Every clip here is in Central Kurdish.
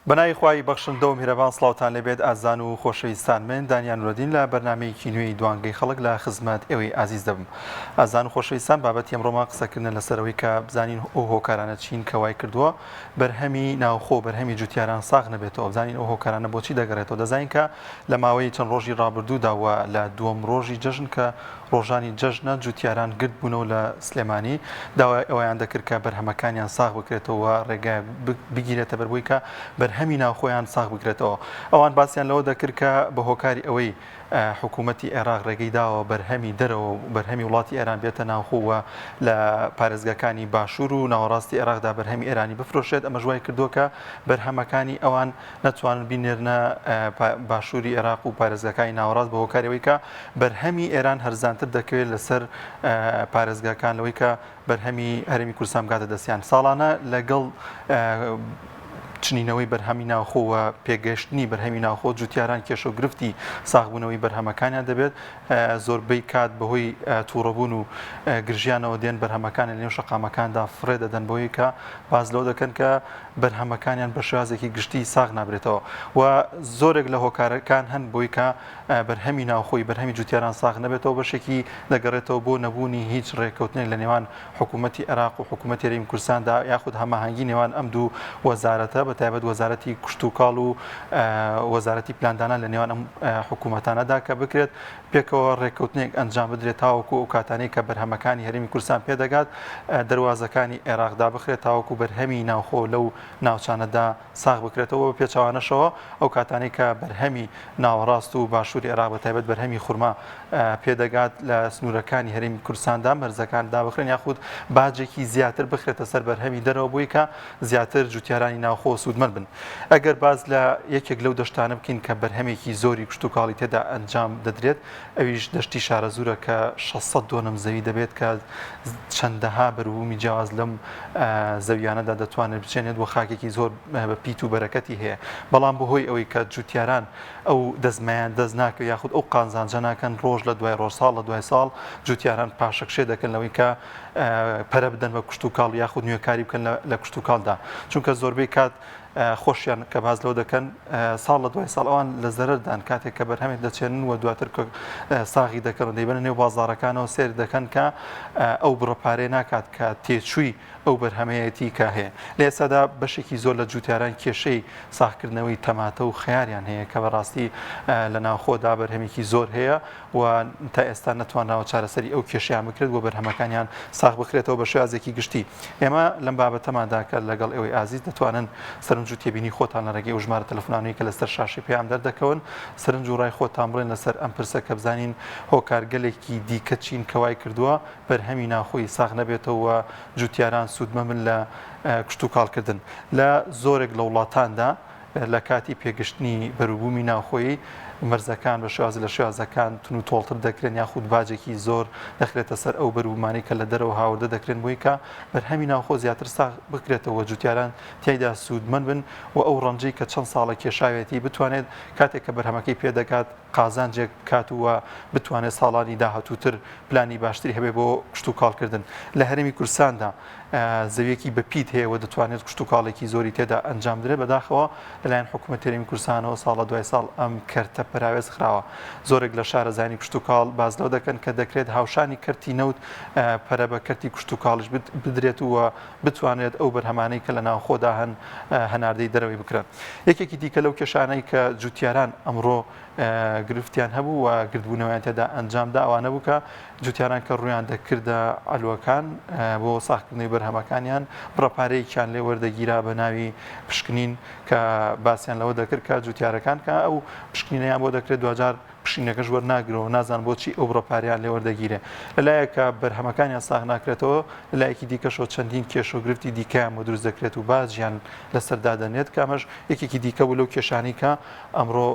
بەناوی خوای بەخشندە و میهرەبان سڵاوتان لەبێت ئازان و خۆشەویستان من دانیان نورەدین لە بەرنامەیەکی نوێی دوانگەی خەڵک لە خزمەت ئێوەی ئازیز دەبم. ئازان و خۆشەویستان بابەتی ئەمڕۆمان قسەکردن لەسەرەوەی کە بزانین ئەو هۆکارانە چین کە وای کردووە بەرهەمی ناوخۆ بەرهەمی جوتیاران ساغ نەبێتەوە، بزانین ئەو هۆکارانە بۆچی دەگەڕێتەوە. دەزانین کە لە ماوەی چەند ڕۆژی ڕابردووداوە لە دووەم ڕۆژی جەژن کە ڕۆژانی جەژنە جوتیاران گرت بوونەوە لە سلێمانی داوای ئەویان دەکرد کە بەرهەمەکانیان ساغ بکرێتەوە ڕێگای بگیرێتە بەربووی کە بەرهەمی ناوخۆیان ساغ بکرێتەوە. ئەوان باسییان لەوە دەکرد کە بە هۆکاری ئەوەی حکوومەتی عێراق ڕێگەی داوە بەرهەمی دەرەوە بەرهەمی وڵاتی ئێران بێتە ناوخۆوە لە پارێزگەکانی باشوور و ناوەڕاستی عێراقدا بەرهەمی ئێرانی بفرۆشێت. ئەمە ژوای کردووە کە بەرهەمەکانی ئەوان نەتوانن بینێرنە باشووری عێراق و پارێزگەکانی ناوەڕاست بە هۆکارەوەی کە بەرهەمی ئێران هەرزانتر دەکەوێت لەسەر پارێزگاکان لەوەی کە بەرهەمی هەرێمی کوردستان بگاتە دەستیان. ساڵانە لەگەڵ چنینەوەی بەرهەمی ناوخۆوە پێگەشتنی بەرهەمی ناوخۆ جوتیاران کێشە و گرفتی ساغبوونەوەی بەرهەمەکانیان دەبێت. زۆربەی کات بەهۆی تووڕەبوون و گرژیانەوە دێن بەرهەمەکانیان لەنێو شەقامەکاندا فڕێ دەدەن بۆیە کە باز لەوە دەکەن کە بەرهەمەکانیان بە شێوازێکی گشتی ساغ نابرێتەوە و زۆرێک لە هۆکارەکان هەن بۆی کە بەرهەمی ناوخۆی بەرهەمی جوتیاران ساغ نەبێتەوە بەشێکی دەگەڕێتەوە بۆ نەبوونی هیچ ڕێککەوتنێک لە نێوان حکوومەتی عێراق و حکوومەتی هەرێمی کوردستاندا یاخود هەماهەنگی نێوان ئەم دوو وەزارەتە بەتایبەت وەزارەتی کشت و کاڵ و وەزارەتی پلاندانان لە نێوان ئەم حکوومەتانەدا کە بکرێت پێکەوە ڕێککەوتنێک ئەنجام بدرێت تاوەکو ئەو کاتانەی کە بەرهەمەکانی هەرێمی کوردستان پێدەگات دەواازەکانی عێراقدا بخرێت تاوەکو بەرهەمی ناوخۆ لەو ناوچانەدا ساغ بکرێتەوە بە پێچوانەشەوە ئەو کاتانەی کە بەرهەمی ناوەڕاست و باشووری عێراق بەتایبەت بەرهەمی خورما پێدەگات لە سنوورەکانی هەرێمی کوردستاندا مەرزەکاندا بخرێن یاخود باجێکی زیاتر بخرێتە سەر بەرهەمی دەرەوە بووی کە زیاتر جوتیارانی ناوخۆ سوودمەند بن. ئەگەر باز لە یەکێک لەو دەشتانە بکەین کە بەرهەمێکی زۆری کشت و کاڵی تێدا ئەنجام دەدرێت ئەویش دەشتی شارەزورە کە 600 دۆنم زەوی دەبێت کە چەندەها بەروبوومی جیاواز لەم زەویانەدا دەتوانێت بچێنێت و خاکێکی زۆر بە پیت و بەرەکەتی هەیە. بەڵام بەهۆی ئەوەی کە جوتیاران ئەو دەزمایان دەست ناکە یاخود ئەو قازانجە ناکەن ڕۆژ لە دوای ڕۆژ ساڵ لە دوای ساڵ جوتیاران پاشەکشێ دەکەن لەوەی کە پەرە بدەن بە کشت و کاڵ یاخود نوێکاری بکەن لە کشت و کاڵدا چونکە زۆربەی کات خۆشیان کە باز لەو دەکەن ساڵ لە دوای ساڵ ئەوان لە زەرەردان کاتێک کە بەرهەمێک دەچێنن و دواتر ساغی دەکەن و دەیبەنە نێو بازاڕەکانەوە سێر دەکەن کە ئەو بڕەپارێ ناکات کە تێچووی ئەو بەرهەمەیەتی کە هەیە. لە ئێستادا بەشێکی زۆر لە جوتیاران کێشەی ساغکردنەوەی تەماتە و خەیاریان هەیە کە بەڕاستی لە ناوخۆدا بەرهەمێکی زۆر هەیە و تا ئێستا نەتوانراوە چارەسەری ئەو کێشیان بکرێت بۆ بەرهەمەکانیان ساغ بکرێتەوە بە شێوازێکی گشتی. ئێمە لەم بابەتەماندا کە لەگەڵ ئێوەی ئازیز دەتوانن سەرنج و تێبینی خۆتان لە ڕێگەی ئەو ژمارە تەلەفۆنانەوەی کە لەسەر شاشی پێیان دەردەکەون سەرنج و ڕای خۆتان بڵێن لەسەر ئەم پرسە کە بزانین هۆکارگەلێکی دیکە چین کەوای کردووە بەرهەمی ناوخۆی ساغ نەبێتەوە جوتیاران سوودمە من لە کشت و کاڵکردن لە زۆرێک لە وڵاتاندا لە کاتی پێگەشتنی بەروبوومی ناوخۆیی مەرزەکان بە شێواز لە شێوازەکان تون و تۆڵتر دەکرێن یاخود باجێکی زۆر دەخرێتە سەر ئەو بەروبوومانی کە لە دەرەوە هاوردە دەکرێن بۆی کە بەرهەمی ناوخۆ زیاتر ساغ بکرێتەوە جوتیاران تیایدا سوودمەند بن و ئەو ڕەنجەی کە چەند ساڵە کێشاوێتی بتوانێت کاتێک کە بەرهەمەکەی پێدەکات قازانجێک کات وە بتوانێت ساڵانی داهاتووتر پلانی باشتری هەبێ بۆ کشت و کاڵکردن. لە هەرێمی کوردستاندا زەویەکی بەپیت هەیە و دەتوانێت کشت و کاڵێکی زۆری تێدا ئەنجام درێت بەداخەوە لەلایەن حکوومەتی هەرێمی کوردستانەوە ساڵە دوای ساڵ ئەم کەرتە پراوێز خراوە. زۆرێک لە شارەزانی کشت و کاڵ باز لەو دەکەن کە دەکرێت هاوشانی کەرتی نەوت پەرە بە کەرتی کشت و کاڵش بدرێت و بتوانێت ئەو بەرهەمانەی کە لە ناوخۆدا هەن هەناردەی دەرەوەی بکرێن. یەکێکی دیکە لەو کێشانەی کە جوتیاران ئەمڕۆ گرفتیان هەبوو و گردبوونەوەیان تێدا ئەنجامدا ئەوانە بوو کە جوتیاران کە ڕویان دەکردە ئەلوەکان بۆ ساختکردنەوەی بەرهەمەکانیان بڕەپارەیەکیان لێ وەردەگیرا بە ناوی پشکنین کە باسییان لەوە دەکرد کە جوتیارەکان کە ئەو پشکنینەیان بۆ دەکرێت دوجار پشینەکەش وەرناگرەوە نازان بۆچی ئەو بڕەپاریان لێ وەردەگیرێ. لەلایەکە بەرهەمەکانیان ساغ ناکرێتەوە لەلایەکی دیکەشەوە چەندین کێش و گرفتی دیکەیان بۆ دروست دەکرێت و بازیان لەسەردا دەنێت کامەش یەکێکی دیکە بوو لەو کێشانی کە ئەمڕۆ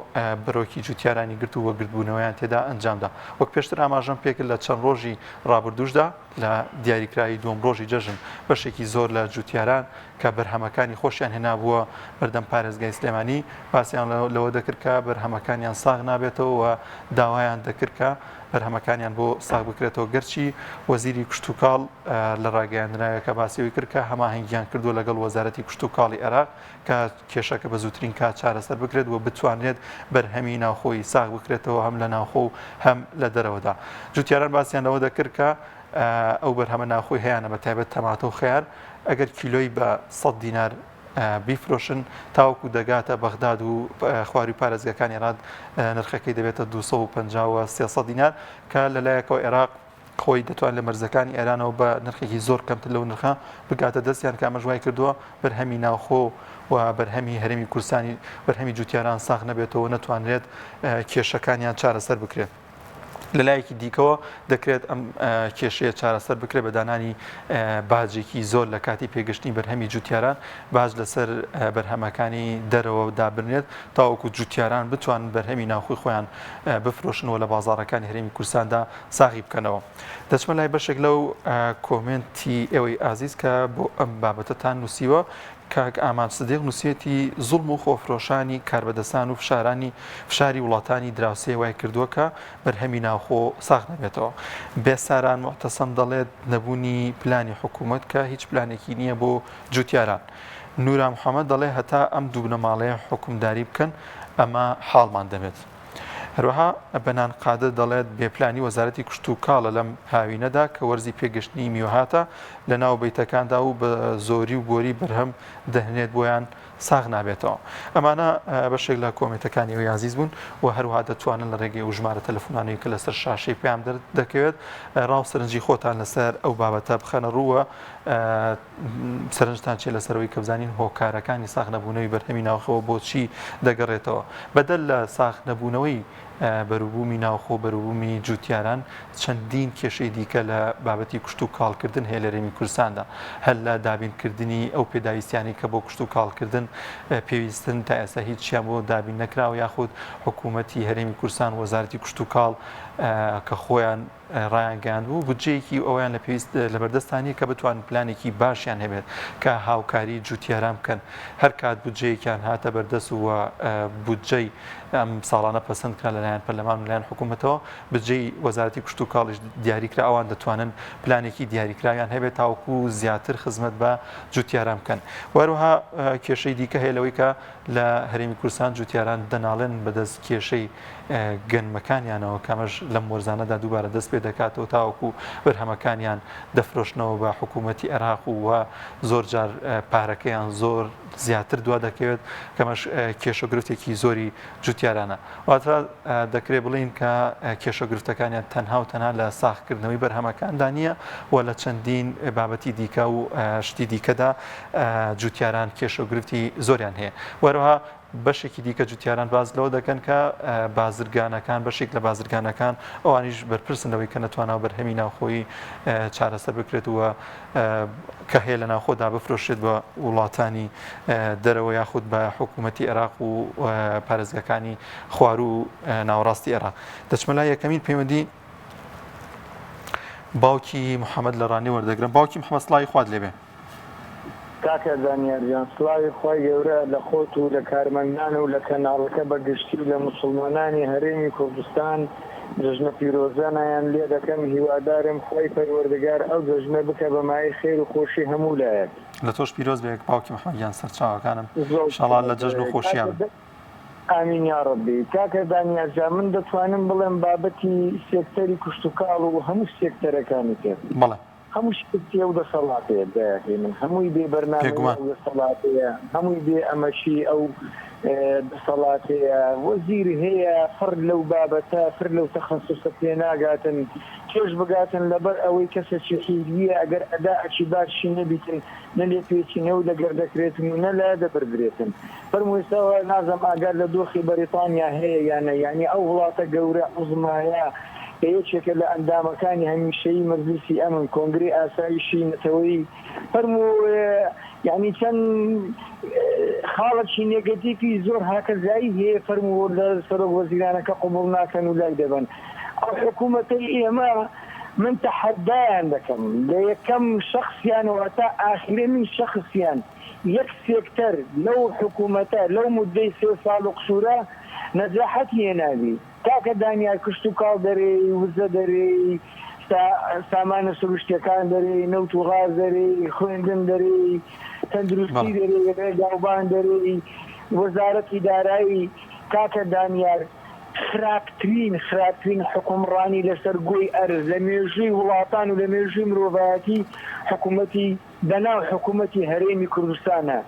بەرۆکی جوتیارانی گرت و وەگرتبوونەوەیان تێدا ئەنجامدا. وەک پێشتر ئاماژەم پێکرد لە چەند ڕۆژی ڕابردووشدا لە دیاریکراوی دووەم ڕۆژی جەژن بەشێکی زۆر لە جوتیاران کە بەرهەمەکانی خۆشیان هێنابووە بەردەم پارێزگای سلێمانی باسییان لەوە دەکرد کە بەرهەمەکانیان ساغ نابێتەوە و داوایان دەکرد کە بەرهەمەکانیان بۆ ساغ بکرێتەوە گەرچی وەزیری کشت و کاڵ لە ڕاگەیاندنەوەیەکە باسیەوەی کرد کە هەماهەنگیان کردو لەگەڵ وەزارەتی کشت و کاڵی عێراق کە کێشەکە بە زووترین کات چارەسەر بکرێت و بتوانرێت بەرهەمی ناوخۆی ساغ بکرێتەوە هەم لە ناوخۆ و هەم لە دەرەوەدا. جوتیاران باسییان لەوە دەکرد کە ئەو بەرهەمە ناوخۆی هەیەە بە تایبەت تەماتە و خەیار ئەگەر کیلۆی بە 100 دینار بیفرۆشن تاوەکو دەگاتە بەغداد و خواری پارێزگەکانی عێراق نرخەکەی دەبێتە 250-300 دینار کە لەلایەکەوە عێراق خۆی دەتوان لە مەرزەکانی ئێرانەوە بە نرخێکی زۆر کەمتر لەو نرخە بگاتە دەستیان کە ئەمەژوای کردووە بەرهەمی ناوخۆ و بەرهەمی هەرێمی کوردستانی بەرهەمی جوتیاران ساغ نەبێتەوە نەتوانرێت کێشەکانیان چارەسەر بکرێت. لەلایەکی دیکەوە دەکرێت ئەم کێشەیە چارەسەر بکرێت بە دانانی باجێکی زۆر لە کاتی پێگەشتنی بەرهەمی جوتیاران باج لەسەر بەرهەمەکانی دەرەوە دابرنێت تاوەکو جوتیاران بتوان بەرهەمی ناوخۆی خۆیان بفرۆشنەوە لە بازاڕەکانی هەرێمی کوردستاندا ساغی بکەنەوە. دەچمە لای بەشێک لەو کۆمنتی ئێوەی ئازیز کە بۆ ئەم بابەتەتان نووسیوە کاک ئامان سدیق نووسێتی زوڵم و خۆفرۆشانی کاربەدەستان و فشاری وڵاتانی دراوسێ وای کردووە کە بەرهەمی ناوخۆ ساغ نەبێتەوە. بێساران معتەسەم دەڵێت نەبوونی پلانی حکوومەت کە هیچ پلانێکی نییە بۆ جوتیاران. نورا محەممەد دەڵێ هەتا ئەم دوو بنەماڵەیە حکومداری بکەن ئەمە حاڵمان دەبێت. هەروەها بەنان قادر دەڵێت بێپلانی وەزارەتی کشت و کاڵە لەم هاوینەدا کە وەرزی پێگەشتنی میوهاتە لە ناو بەیتەکاندا و بە زۆری و گۆری بەرهەم دەهنێت بۆیان ساغ نابێتەوە. ئەمانە بەشێک لە کۆمنتەکانی ئەوی عزیز بوون و هەروها دەتوانن لە ڕێگەی و ژمارە تەلەفۆنانەوەی کە لەسەر شاشەی پێیان دەکەوێت ڕاو سەرنجی خۆتان لەسەر ئەو بابەتە بخەنە ڕووە سەرنجتان چێ لەسەرەوەی کە بزانین هۆکارەکانی ساغ نەبوونەوەی بەرهەمی ناوخەوە بۆچی دەگەڕێتەوە. بەدەل لە ساغ نەبوونەوەی بەروبوومی ناوخۆ بەروبوومی جوتیاران چەندین کێشەی دیکە لە بابەتی کشت و کاڵکردن هەیە لە هەرێمی کوردستاندا هەر لە دابینکردنی ئەو پێداویستیانی کە بۆ کشت و کاڵکردن پێویستن تا ئێستا هیچیان بۆ دابین نەکراوە یاخود حکوومەتی هەرێمی کوردستان وەزارەتی کشت و کاڵ کە خۆیان ڕایانگەیان بوو بودجەیەکی ئەویان لە پێویست لە بەردەستانی کە بتوان پلانێکی باشیان هەبێت کە هاوکاری جوتیاران بکەن هەر کات بودجەیەکیان هاتە بەردەست وە بودجەی ئەم ساڵانە پەسەندکرا لەلایەن پەرلەمان لەلایەن حکوومەتەوە بودجەی وەزارەتی کشت و کاڵیش دیاریکرا ئەوان دەتوانن پلانێکی دیاریکراویان هەبێت تاوەکو زیاتر خزمەت بە جوتیاران بکەن. وەروها کێشەی دیکە هەیە لەوەی کە لە هەرێمی کوردستان جوتیاران دەناڵێن بەدەست کێشەی گەنمەکانیانەوە کەمەش لەم وەرزانەدا دووبارە دەست پێ دەکاتەوە تاوەکو بەرهەمەکانیان دەفرۆشنەوە بە حکوومەتی عێراق و زۆر جار پارەکەیان زۆر زیاتر دوا دەکەوێت کەمەش کێشەگرفتێکی زۆری جوتیارانە. واتە دەکرێت بڵین کە کێشەگرفتەکانیان تەنها و تەنها لە ساغکردنەوەی بەرهەمەکاندا نییە و لە چەندین بابەتی دیکە و شتی دیکەدا جوتیاران کێشەگرفتی زۆریان هەیە. وەروها بەشێکی دیکە جوتیاران باز لەوە دەکەن کە بازرگانەکان بەشێک لە بازرگانەکان ئەوانیش بەرپرسنەوەی کە نەتوانەوە بەرهەمی ناوخۆی چارەسەر بکرێت وە کە هەیە لە ناوخۆدا بفرۆشێت بە وڵاتانی دەرەوە یاخود بە حکوومەتی عێراق و پارێزگەکانی خوار و ناوەڕاستی عێراق. دەچمە لای یەکەمین پەیوەندی باوکی محەممەد لە ڕانی وەردەگرم. باوکی محەممەد سڵاوی خوارد لێبێ. کاکە دانیارجان سڵاوی خۆی گەورە لە خۆت و لە کارمەندان و لە کەناڵەکە بەگشتی لە مسلمانانی هەرێمی کوردستان جژنە پیرۆزانیان لێ دەکەم هیوادارم خۆی پەروەردگار ئەو جژنە بکە بە مای خێر و خۆشی هەموو لایەک. لە تۆش پیرۆز بێک باوکی محەممەدیان سەرچاوەکانم ئینشاڵڵا لە جژن و خۆشییان. ئامین یا ڕەبی. کاکە دانیارجان من دەتوانم بڵێم بابەتی سێکتەری کشت و کاڵ و هەموو سێکتەرەکانی تێ بەڵێ هەموو شتێ و دەسەڵاتەیە داهێنن هەمووی بێ بەرنامە دەسەڵاتەیە هەمووی بێ ئەمەشی ئەو دەسەڵاتەیە وەزیر هەیە فڕ لەو بابەتە فر لەو تەخەسوسە پێ ناگاتن کێش بگاتن لەبەر ئەوەی کەسێکی حیزبیە ئەگەر ئەداعی باشی نەبیتن نە لێ پێچینەوە لەگەر دەکرێتن و نە لە دەبردرێتن. فەرموویستەوە نازەم ئاگار لە دۆخی بەریتانیا هەیە یانە یعنی ئەو وڵاتە گەورە عوزمایە یەکێکە لە ئەندامەکانی هەمیشەیی مەجلیسی ئەمن کۆنگری ئاسایشی نەتەوەیی فەرموو یعنی چەند خاڵێکی نێگەتیڤی زۆر هاکەزایی هەیە فەرموو لە سەرۆک وەزیرانەکە قبوڵ ناکەن و لای دەبن. ئەو حکوومەتەی ئێمە من تەحەدایان دەکەم لە یەکەم شەخصیانەوە تا ئاخرەمی شەخصیان یەک سێکتەر لەو حکوومەتە لەو مودەی 3 ساڵ و قسوورە نەجاحەتی هێنابی کاکە دانیار کشت و کاڵ دەرەی وزە دەرەی سامانە سروشتەکان دەرەی نەوت و غاز دەرەی خوێندن دەرەی تەندروستی دەرەی ڕێگاوبان دەرەی وەزارەتی دارایی کاکە دانیار خراپترین حکومڕانی لەسەر گۆی ئەرز لە مێژووی وڵاتان و لە مێژووی مرۆڤایەتی حکوومەتی بەناو حکوومەتی هەرێمی کوردستانە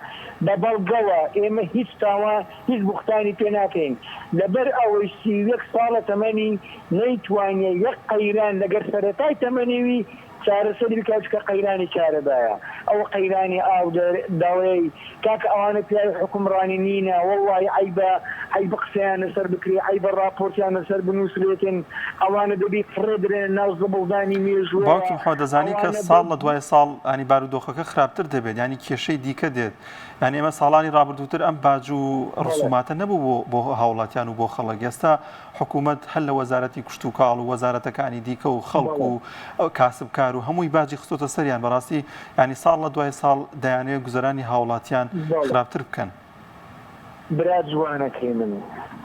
بە بەڵگەوە ئێمە هیچ تاوان هیچ بوختانی پێ ناکەین لەبەر ئەوەی 31 ساڵە تەمەنی نەیتوانێ یەک قەیران لەگەر سەرەتای تەمەنیوی چارەسەری بکات کە قەیرانی کارەبایە ئەوە قەیرانی ئاو داوای کاکە ئەوانە پیاوی حکومڕانی نینە وەڵڵی عیبە قسەیان لەسەر بکرێ عیبە ڕاپۆرتیان لەسەر بنووسرێتن ئەوانە دەبی فڕێدرێن ناو زەبڵدانی مێژووە باوکی محەممەد دەزانی کە ساڵ لە دوای ساڵ ئانی بارودۆخەکە خراپتر دەبێت ینی کێشەی دیکە دێت یعنی ئێمە ساڵانی ڕابردووتر ئەم باج و ڕسوماتە نەبوو بۆ هاوڵاتیان و بۆ خەڵک ئێستا حکوومەت هەل لە وەزارەتی کشت و کاڵ و وەزارەتەکانی دیکە و خەڵک و کاسبکار و هەمووی باجی خستۆتە سەریان بەڕاستی ینی ساڵ لە دوای ساڵ دەیانوێت گوزەرانی هاوڵاتیان خراپتر بکەن برا جوانەکەی من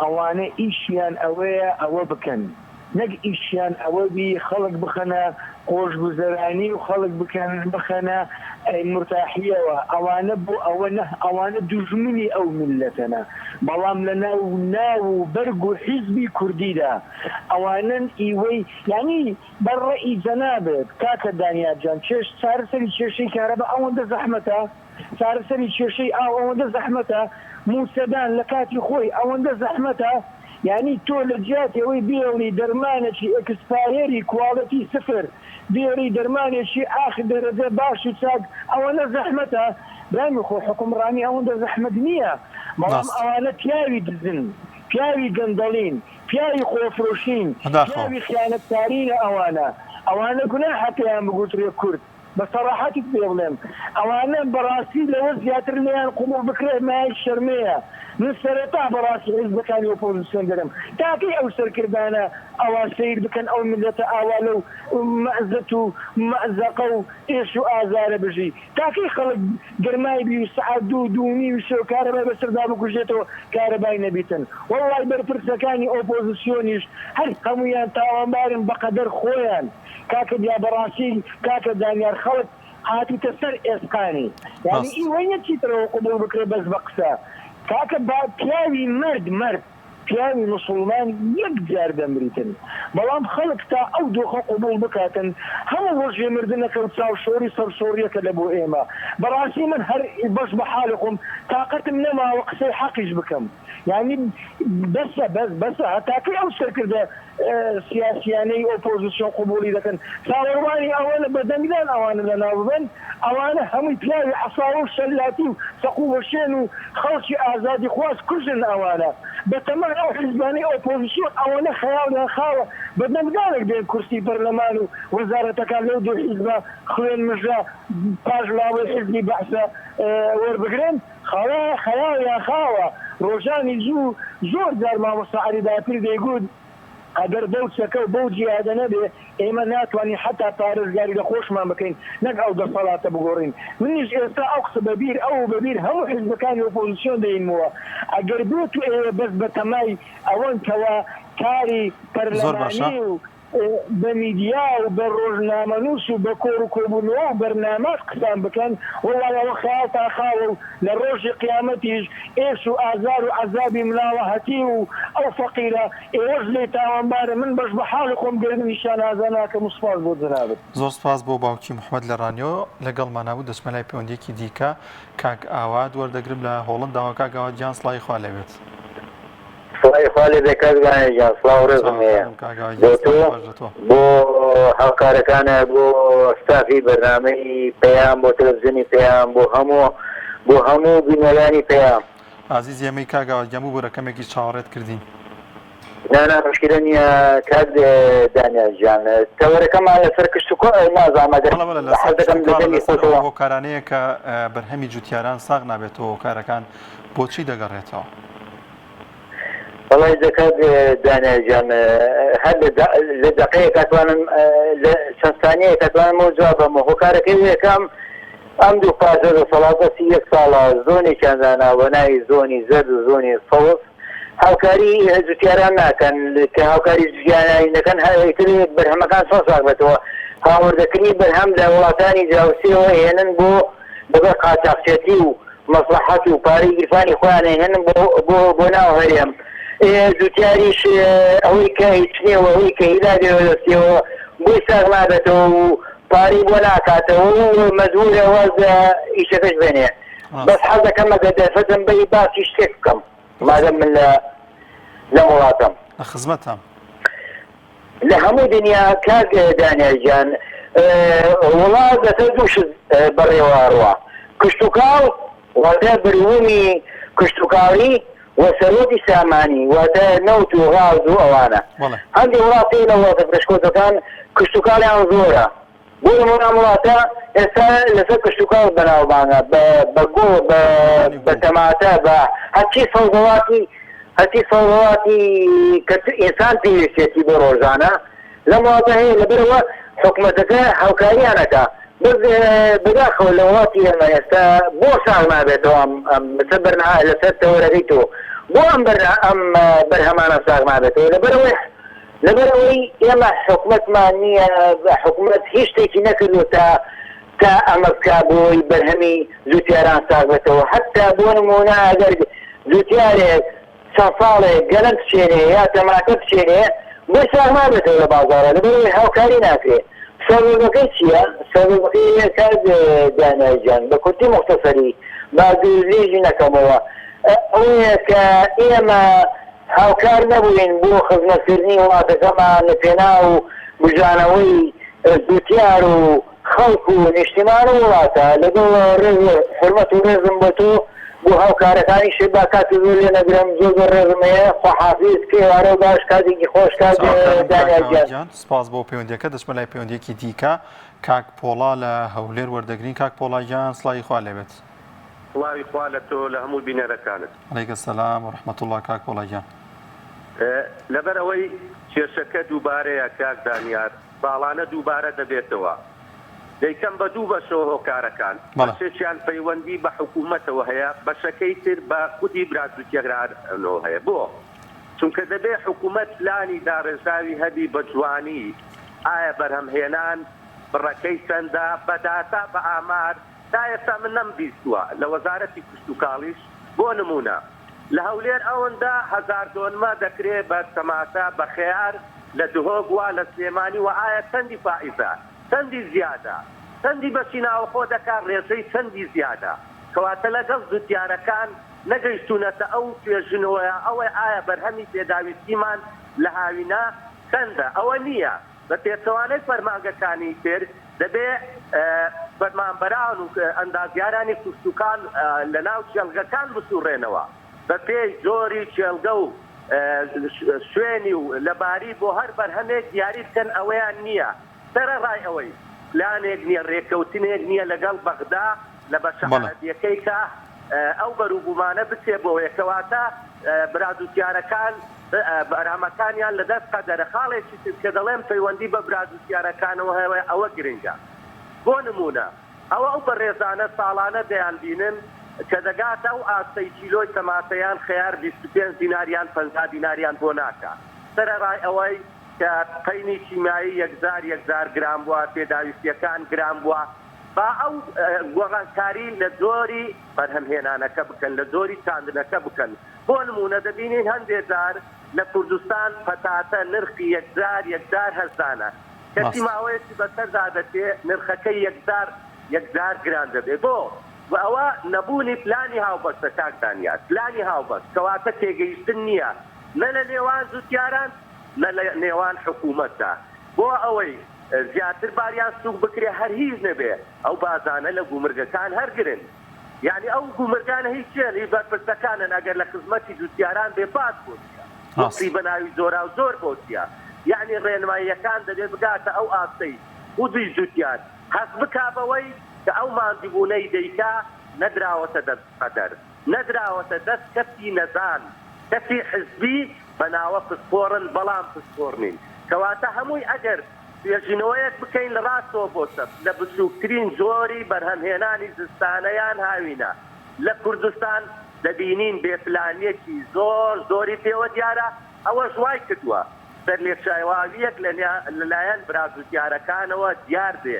ئەوانە ئیشیان ئەوەیە ئەوە بکەن نەک ئیشیان ئەوە بی خەڵک بخەنە خۆشگوزەرانی و خەڵک بخەنە مرتاحیەوە ئەوانە بۆ ئەوانە دوژمنی ئەو ملەتەنە بەڵام لە ناو و بەرگ و حیزبی کوردیدا ئەوانن ئیوەی یعنی بەڕێی جەنابێت کاکە دانیارجان چارەسەری کێشەی کارەبا ئەوەندە زەحمەتە چارەسەری کێشەی ئاو ئەوەندە زەحمەتە موسەدان لە کاتی خۆی ئەوەندە زەحمەتە یعنی تۆ لە جیاتەوەی بێڵی دەرمانێکی ئەکسپایەری کواڵەتی سفر بێڵی دەرمانێکی ئاخر دەرەجە باش و چاک ئەوەنە زەحمەتە برای خۆ حکومڕانی ئەوەندە زەحمەت نییە بەڵام ئەوانە پیاوی دزن پیاوی گەندەڵین پیاوی خۆفرۆشین پیاوی خیانەتکارینە ئەوانە گوناحە پێیان بگوترێ کورد بەسەڕاحەتی پێ بڵێم ئەوانە بەڕاستی لەوە زیاتر لێیان قوبوڵ بکرێت مای شەرمەیە من سەرەتا بەڕاستی حیزبەکانی ئۆپۆزیسیۆن دەرم تاکەی ئەو سەرکردانە ئەوە سیر بکەن ئەو ملەتە ئاوا لەو مەعزەت و مەعزەقە و ئێش و ئازارە بژی تاکەی خەڵک گەرمای بی و سەعات دوو و شێو کارەبای بەسەردا بکوژێتەوە کارەبای نەبیتن وەڵڵای بەرپرسەکانی ئۆپۆزیسیۆنیش هەر هەمویان تاوانبارن بەقەدەر خۆیان کاکە دیا بەڕاستی کاکە دانیار خەڵک هاتیتە سەر ئێسقانی یعنی ئیوەی چیترەوە قوبوڵ بکرێ بەس بە قسە کاکە پیاوی مرد پیاوی مسلمان یەک جار دەمریتن بەڵام خەڵک تا ئەو دۆخە قوبوڵ بکاتن هەموو ڕۆژێ مردنەکە و چاوشۆری سەرسۆریەکە لە بۆ ئێمە بەڕاستی من هەر بەش بە حاڵی خۆم تااقەتم نەماوە قسەی حەقیش بکەم یعنی بەسە هەتاکەی ئەو سەرکردە سیاسیانەی ئۆپۆزیسیۆن قوبوڵی دەکەن چاوەڕوانی ئەوانە بەدەنگدان ئەوانە لەناو ببن ئەوانە هەمووی پیاوی عەساوە و شەلاتی و سەقوو وەشێن و خەڵکی ئازادی خواست کوژن ئەوانە بەتەمان ئەو حیزبانەی ئۆپۆزیسیۆن ئەوانە خەیاڵیان خاوە بەدەنگدانێک بێن کورسی پەرلەمان و وەزارەتەکان لەو دوو حیزبە خوێن مژە پاش لاوەی حیزبی بەحسە وەربگرن خەیاڵیان خاوە ڕۆژانی زۆر جار مامۆستا عەلی داپیر دەیگوت ئەگەر بەو چەکە و بەو جیهادە نەبێ ئێمە ناتوانین حتا پارێزگاری لە خۆشمان بکەین نەک ئەو دەسەڵاتە بگۆڕین منیش ئێستا ئەو قسە بەبیر هەموو حیزبەکانی ئۆپۆزیسیۆن دەینەوە ئەگەر بێت و ئێوە بەس بە تەمای ئەوەن کەوە کاری پەرلەمانی و بە میدیا و بە ڕۆژنامەنووس و بە کۆر و کۆبوونەوە و بەرنامات قسان بکەن وەڵڵای ئەوە خەیاڵتان خاوە و لە ڕۆژی قیامەتیش ئێش و ئازار و عەزابی ملاوە هەتی و ئەو فەقیرە ئێوەش لێ تاوانبارە من بەش بە حاڵی خۆم گرنگیشان ئازاناکەم و سوپاس بۆ جەنابەت زۆر سپاس بۆ باوکی محەممەد لە ڕانیۆ لەگەڵمان نبوو دەچمە لای پەیوەندیەکی دیکە کاک ئاوات وەردەگرم لە هۆڵنداوە کاک ئاوات گیان سڵای خوا لەوێت خالی بێکات گانێجان سڵاو ڕێزم هەیە بۆ هاوکارەکانە بۆ ستافی بەرنامەی پەیام بۆ تەلەڤیزیۆنی پەیام بۆ هەموو بینەرانی پەیام عزیز ئێمەی کاک ئاوات گیان بوو بۆرەکەمێکی چاوەڕێت کردین نانا مشکلە نییە کات دانیارجان تەوەرەکەمان لەسەر کشت و هۆکارانەیە کە بەرهەمی جوتیاران ساغ نابێتەوە هۆکارەکان بۆچی دەگەڕێتەوە وڵی دەکات دانیارجان هەر لە دەقەیە کاتوانم لە چەندستانەیە کاتوانمەوە جوابەمە هۆکارەکەی یەکەم ئەم دوو پارچە دەسەڵاتە 31 ساڵە زۆنێکیان داناوە ناوی زۆنی زەرد و زۆنی سەوز هاوکاری زوتیاران ناکەن کە هاوکاری زوتیارانەکەن هەیەتر بەرهەمەکان سۆ ساغبێتەوە هاوردەکردنی بەرهەم لە وڵاتانی جیاوسیەوە هێنن بۆ بەبێ قاچاقچێتی و مەسلحەت و پارەی گیرفانی خۆیان هێنن بۆ ناو هەرێم زوتیاریش ئەوەی کە هیچ نییەوە ئەوەی کە هیلا دێوەدەستیەوە بۆی ساغ نابێتەوە و پارەی بۆ ناکاتەوە و مەجبورە وەز ئیشەکەش بێنێ بەس حەز دەکەم ئەگەر دەرفەتم بەی باسی شتێک بکەم مادەم من لە وڵاتم خزمەتم لە هەموو دنیا کاک دانیارجان وڵات دەسەر دووش بەڕێوەڕوە کشت و کاڵ واتە بروومی کشت و کاڵی و سەرۆکی سامانی واتە نەوت و غاز و ئەوانە هەندی وڵاتی لە وڵاتە فرشکۆتەکان کشت و کاڵیان زۆرە بۆ نمونە وڵاتە ئێستا لەسەر کشت و کاڵ بەناوبانگە بە گۆ بە تەماتە بە هەرچی سەڵاتی کە ئینسان پێویستێتی بۆ ڕۆژانە لەم وڵاتە هەیە لەبەرەوە حکوومەتەکە هاوکاریانەکە بەس بەداخەوە لە وڵاتی ئێمە ئێستا بۆ ساڵ نابێتەوە لەسەر بەرنامە لەسەر تەوەرەکەی تۆ بۆ ئەم بەرهەمانە ساغ نابێتەوە لەبەرەوەی ئێمە حکوومەتمان نییە حکوومەت هیچ شتێکی نەکردو تا ئەمە بکا بۆی بەرهەمی زوتیاران ساغ بێتەوە حتا بۆ نمونە ئەگەر زوتیارێک چەند ساڵێک گەلەم بچێنێ یا تەماکە بچێنێ بۆی ساغ نابێتەوە لە بازاڕە لەبەرەوەی هاوکاری ناکرێت سەبەبەکەی چییە؟ سەبەبەکەی کار دانایجان بە کورتی مختصری با دوورێژی نەکەمەوە ئەوەیە کە ئێمە هاوکار نەبووین بۆ خزمەتکردنی وڵاتەکەمان لە پێنا و بژانەوەی زوتیار و خەڵک و نیشتیمان و وڵاتە لەگەڵ حرمەت و ڕێزم بۆ تۆ بۆ هاوکارەکانی شێبا کاتی زۆر لێ نەگرم زۆر ڕێزمەیە خواحافیز کێوارە و باش کاتێکی خۆش کات دانیارجان سپاس بۆ پەیوەندیەکە دەچمە لای پەیوەندیەکی دیکە کاک پۆڵا لە هەولێر وەردەگرین کاک پۆڵاگیان سڵاوی خوا لێبێت سڵاوی خوا لە تۆ لە هەموو بینەرەکانت عەلەیکە سەلام و ڕەحمەتوڵڵا کاک پۆڵاگیان لەبەر ئەوەی کێشەکە دووبارەیە کاک دانیار باڵانە دووبارە دەبێتەوە دەیکەم بە دوو بەشەوە هۆکارەکان بەشێکیان پەیوەندی بە حکوومەتەوە هەیە بەشەکەی تر بە خودی برازوتیەرانەوە هەیە بۆ چونکە دەبێ حکوومەت پلانی داڕێژاوی هەبی بە جوانی ئایا بەرهەمهێنان بڕەکەی چەندە بەداتا بە ئامار تا ئێستا من نەمبیستووە لە وەزارەتی کشت و کاڵیش بۆ نمونە لە هەولێر ئەوەندا 1000 دۆنمە دەکرێت بە تەماتە بە خەیار لە دهۆک وا لە سلێمانی و ئایا چەندی فائیزە چەندی زیادە چەندی بەچی ناوەخۆ دەکات ڕێژەی چەندی زیادە کەواتە لەگەڵ زوتیارەکان نەگەیشتونەتە ئەو توێژنەوەیە ئەوەی ئایا بەرهەمی پێداویستیمان لە هاوینە چەندە ئەوە نییە بە پێچەوانەی فەرمانگەکانی تر دەبێ فەرمانبەران و ئەندازیارانی کوشتوکان لە ناو چێلگەکان بسوڕێنەوە بە پێی جۆری چێلگە و شوێنی و لەباری بۆ هەر بەرهەمێک دیاری بکەن ئەوەیان نییە سەرە ڕای ئەوەی پلانێک نییە ڕێکەوتنێک نییە لەگەڵ بەغدا لە بەشەحەدیەکەی کە ئەو بەرووبوومانە بچێ بۆیە کەواتە برازوتیارەکان بەرهەمەکانیان لەدەست قەدەرە خاڵێکی کە دەڵێم پەیوەندی بە برازوتیارەکانەوە هەیە ئەوە گرنگە بۆ نمونە ئەو بەڕێزانە ساڵانە دەیان بینن کە دەگاتە ئەو ئاستەی کیلۆی تەماتەیان خەیار 25 دیناریان 50 دیناریان بۆ ناکە سەرە ڕای ئەوەی کە قەینی کیمایی 1000 گرام بووە پێداویستیەکان گرام بووە با ئەو گۆڕانکاری لە زۆری بەرهەمهێنانەکە بکەن لە زۆری چاندنەکە بکەن بۆ نمونە دەبینین هەندێک جار لە کوردستان پەتاتە نرخی 1000 هەزانە کەسی ماوەیەکی بەسەردا دەچێ نرخەکەی 1000 گران دەبێت بۆ و ئەوە نەبوونی پلانی هاوبەستە کاک دانیار پلانی هاوبەست کەواتە تێگەیشتن نییە نە لە نێوان زوتیاران نە لە نێوان حکوومەتدا بۆ ئەوەی زیاتر باریان سوق بکرێ هەر هیچ نەبێ ئەو بازانە لە گومرگەکان هەرگرن یعنی ئەو گومرگانە هیچ چێن هیچ بەرپرسەکانن ئەگەر لە خزمەتی زوتیاران بێپات بۆچیە وەقتی بەناوی زۆرا و زۆر بۆچیە یعنی ڕێنماییەکان دەبێت بگاتە ئەو ئاستەی خودی زوتیار هەست بکابەوەی کە ئەو ماندووبوونەی دەیکا نەدراوەتە دەست قەدەر نەدراوەتە دەست کەسی نەزان کەسی حزبی بەناوە پسپۆڕن بەڵام پسپۆڕنین کەواتە هەمووی ئەگەر توێژینەوەیەک بکەین لە ڕاستەوە بۆ سەب لە بچووکترین زۆری بەرهەمهێنانی زستانەیان هاوینە لە کوردستان دەبینین بێپلانێکی زۆری پێوە دیارە ئەوە ژوای کردووە سەر لێ شایواویەک لەلایەن برازوتیارەکانەوە دیار بێ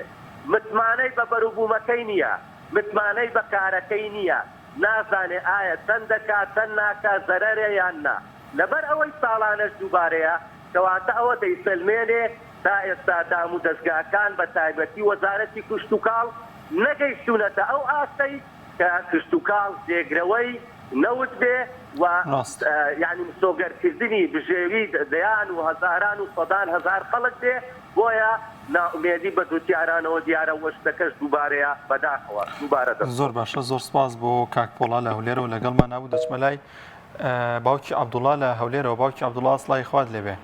متمانەی بە بەروبوومەکەی نییە متمانەی بە کارەکەی نییە نازانێ ئایا چەند دەکات چەند ناکات زەرەرێ یان نا لەبەر ئەوەی ساڵانەش دووبارەیە کەواتە ئەوە دەیسەلمێنێ تا ئێستا دام و دەستگاکان بە تایبەتی وەزارەتی کشت و کاڵ نەگەیشتونەتە ئەو ئاستەی کە کشت و کاڵ جێگرەوەی نەوت بێ و یعنی مسۆگەرکردنی بژێوی دەیان و هەزاران و سەدان هەزار خەڵک بێ بۆیە ناومێدی بە دووتیارانەوە دیارە وەشتەکەش دووبارەیە بەداخەوە دووبارە زۆر باشە زۆر سپاس بۆ کاک پۆڵا لە هەولێرە و لەگەڵمان نبوو دەچمە لای باوکی عەبدوڵڵا لە هەولێرەوە باوکی عەبدوڵڵا سڵای خوارد لێبێ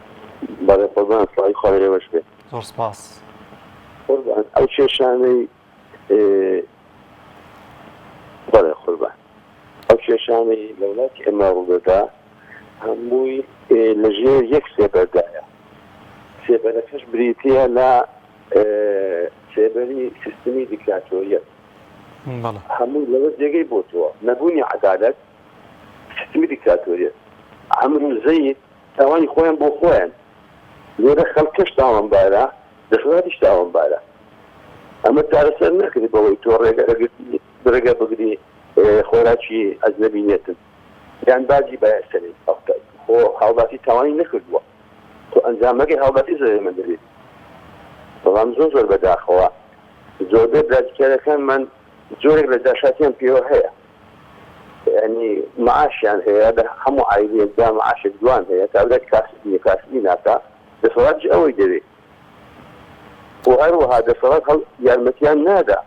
بەڵێ قوربان سڵای خوا لێوەش بێ زۆر سپاس قوربان ئەو کێشانەی بەڵێ قوربان ئەو کێشانەی لە وڵاتی ئێمە ڕوودەدا هەمووی لەژێر یەک سێبەردایە سێبەرەکەش بریتیە لە سێبەری سیستمی دیکتاتۆریەت هەموو لەوە جێگەی بۆتەوە نەبوونی عەدالەت سیستمی دیکتاتۆریەت عەمرو زەید تاوانی خۆیان بۆ خۆیان لێرە خەڵکەش تاوانبارە دەسەڵاتیش تاوانبارە ئەمە چارەسەر نەکردی بەوەی تۆ ڕێگە بگری خۆراکی ئەجنەبینێتن یان باجی بەیاسەری خۆ هاوڵاتی تاوانی نەکردووە تۆ ئەنجامەکەی هاوڵاتی زەرمە دەبێت بەڵام زۆر بەداخەوە زۆربەی برادکارەکانمان زۆرێک لە داشاتیان پێوە هەیە ینی معاشیان هەیە لە هەموو عایلێکدا معاشێک جوان هەیە کابرات کاسبی ناکا دەسەڵاتی ئەوەی دەوێت و هەروەها دەسەڵات هەڵ یارمەتیان نادا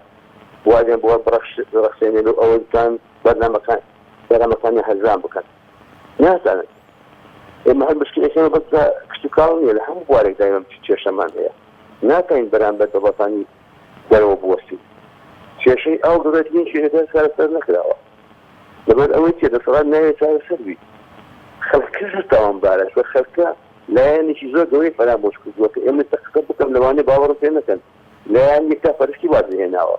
واجب بۆ بڕەخسێنێت و ئەوەتان بەرنامەکانی هەرزان بکەن نازانن ئێمە هەر مشکلەکەمە بەس کشت و کاڵ نییە لە هەموو بوارێک دایمە کێشەمان هەیە ناکەین بەرامبەر دەوڵەتانی دەرەوە بوەستین کێشەی ئەو دەوڵەتین کێشەکە چارەسەر نەکراوە لەبەر ئەوەی تێ دەسەڵات ناوێت چارەسەر بی خەڵکەش تاوانبارە بە خەڵکە لایەنێکی زۆر گەورەی فەرامۆش کردووە کە ئێمە تەقیقە بکەم لەوانەیە باوەڕم پێ نەکەن لایەن یەکتا فەرشتی وازی هێناوە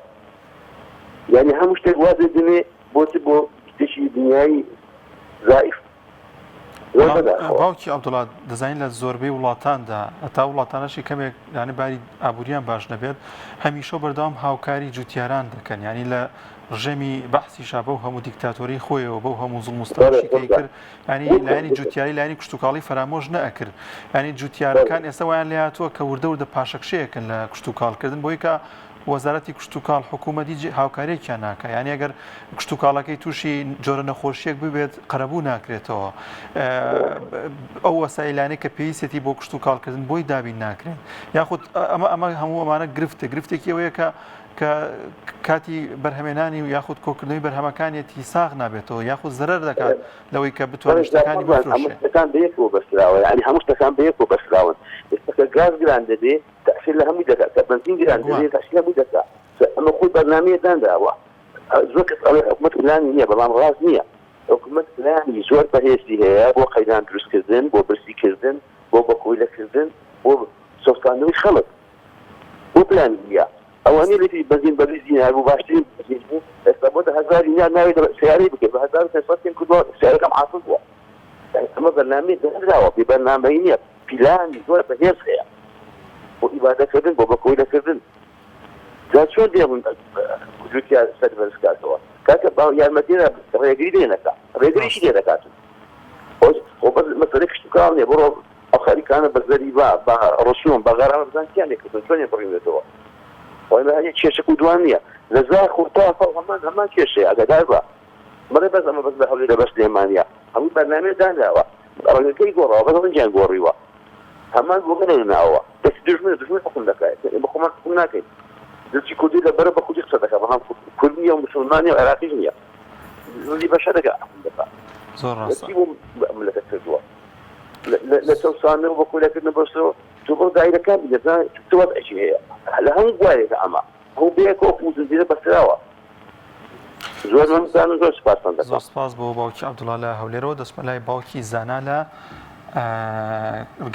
یعنی هەموو شتێک وازێ دەمێ بۆچی بۆ شتێکی دنیایی زائف باوکی عەبدوڵڵا دەزانین لە زۆربەی وڵاتاندا هەتا وڵاتانەشی کەمێک یعنی باری ئابووریان باش نەبێت هەمیشە بەردەوام هاوکاری جوتیاران دەکەن ینی لە ڕژێمی بەحسیشا بەو هەموو دیکتاتۆری خۆیەوە بەو هەموو زوڵم و ستەمەشی کرد ینی لایەنی جوتیاری لایەنی کشتتوکاڵی فەرامۆژ نەئەکرد ینی جوتیارەکان ئێستا ویان لێ هاتووە کە وردە وردە پاشەکشەیەکن لە کشتتوکاڵکردن بۆی کە وەزارەتی کشت و کاڵ حکوومەتی هاوکارێکیان ناکە یعنی ئەگەر کشت و کاڵەکەی تووشی جۆرە نەخۆشیەک ببێت قەرەبوو ناکرێتەوە ئەو وەسایلانەی کە پێویستێتی بۆ کشت و کاڵکردن بۆی دابین ناکرێت یاخود ئەمە هەموو ئەمانە گرفتێکی ئەوەیە کە کاتی بەرهەمێنانی و یاخود کۆکردنەوەی بەرهەمەکانیەتی ساغ نابێتەوە یاخود زەرەر دەکات لەوەی کە بتوانێت شتەکانی بفرۆشێت بەیەکەوە بەسراوە ینی هەموو شتەکان بەیەکەوە بەسراون ئێستا گاز گران دەبێت تأثیر لە هەمووی دەکات کە بنزین گران دەبێت تأثیر لەمووی دەکات ئەمە خۆی بەرنامەیە دانراوە زۆر کەس ئەڵێ حکوومەت پلانی نییە بەڵام ڕاست نییە حکوومەت پلانی زۆر بەهێزی هەیە بۆ قەیدان دروستکردن بۆ برسیکردن بۆ بەکۆیلەکردن بۆ سۆستاندنەوەی خەڵک بۆ پلانی نییە ئەوانەی لێتی بەنزین بەریزی هەبوو باشترین بوو ئێستا بۆ هەزاری نیان ناوێت سیارەی بکەێت بە 1500 کردووە سیارەکەم عافڵ بووە ئەمە بەرنامەیە دانراوە بێ بەرنامەی نییە پیلانی زۆر بەهێز هەیە بۆ ئیبادەکردن بۆ بەکۆیلەکردن جا چۆن دێبوون جوتیار سەر بەرزکاتەوە کاکە باو یارمەتیە ڕێگری دێنەکە ڕێگریشی لێ دەکاتن خۆ بەس مەسەلەی کشت و کاڵ نییە بڕۆ ئەو خەریکانە بەزەری بە ڕسوم بە غەرامە بزانیان لێکردن چۆنێ بڕێنێتەوە وایە کێشەک و دوان نییە لە زاخ و تافە هەمان کێشەیە ئەگەدار بە مەڵێ بەس ئەمە بەس لە هەولێر لە بەس لێمانە هەموو بەرنامەیە دانراوە ڕێگەکەی گۆڕەوە بەس ڕەنجیان گۆڕیوە هەمان بۆ نەناوە دەستی دژمن حکوم دەکات ئێمە خۆمان حکوم ناکەین دەستی کوردی لەبەرە بە خودی قسە دەکات بەڵام کورد نییە و موسڵمانیە و عێراقیش نییە زۆری بەشە دەکات حکوم دەکات زۆر ڕاستە ملەکە کردووە لە چەوسانەوە بە کۆیلەکردن بەسەوە تۆ بۆ دایرەکان بێزان تۆ وەزعێکی هەیە لە هەموو بوارێکە ئەمە هەموو بەیەکەوە زنجیرە بەسراوە زۆر مەمزان زۆر سپاسمان دەکەم زۆر سپاس بۆ باوکی عەبدوڵڵا لە هەولێرەوە دەچمە لای باوکی زانا لە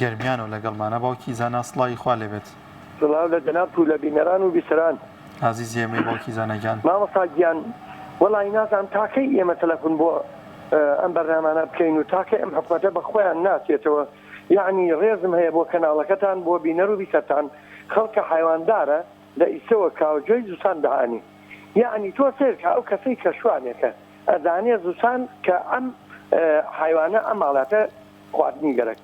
گەرمیانەوە لەگەڵمانە باوکی زانا سڵای خوا لێبێت سڵاو لە جەناب و لە بینەران و بیسەران عەزیز ئێمەی باوکی زانەگیان مامۆستا گیان وەڵی نازانم تاکەی ئێمە تەلەفۆن بۆ ئەم بەرنامانە بکەین و تاکە ئەم حکوومەتە بە خۆیان ناچێتەوە یعنی ڕێزم هەیە بۆ کەناڵەکەتان بۆ بینەر و بیکەتان خەڵکە حیواندارە لە ئیسەوە کاوجۆی زوسان داهانی یعنی تۆ سێرکە ئەو کەسەی کە شوانێکە ئەزانێ زوسان کە ئەم حیوانە ئەم ماڵاتە خواردنی گەرەک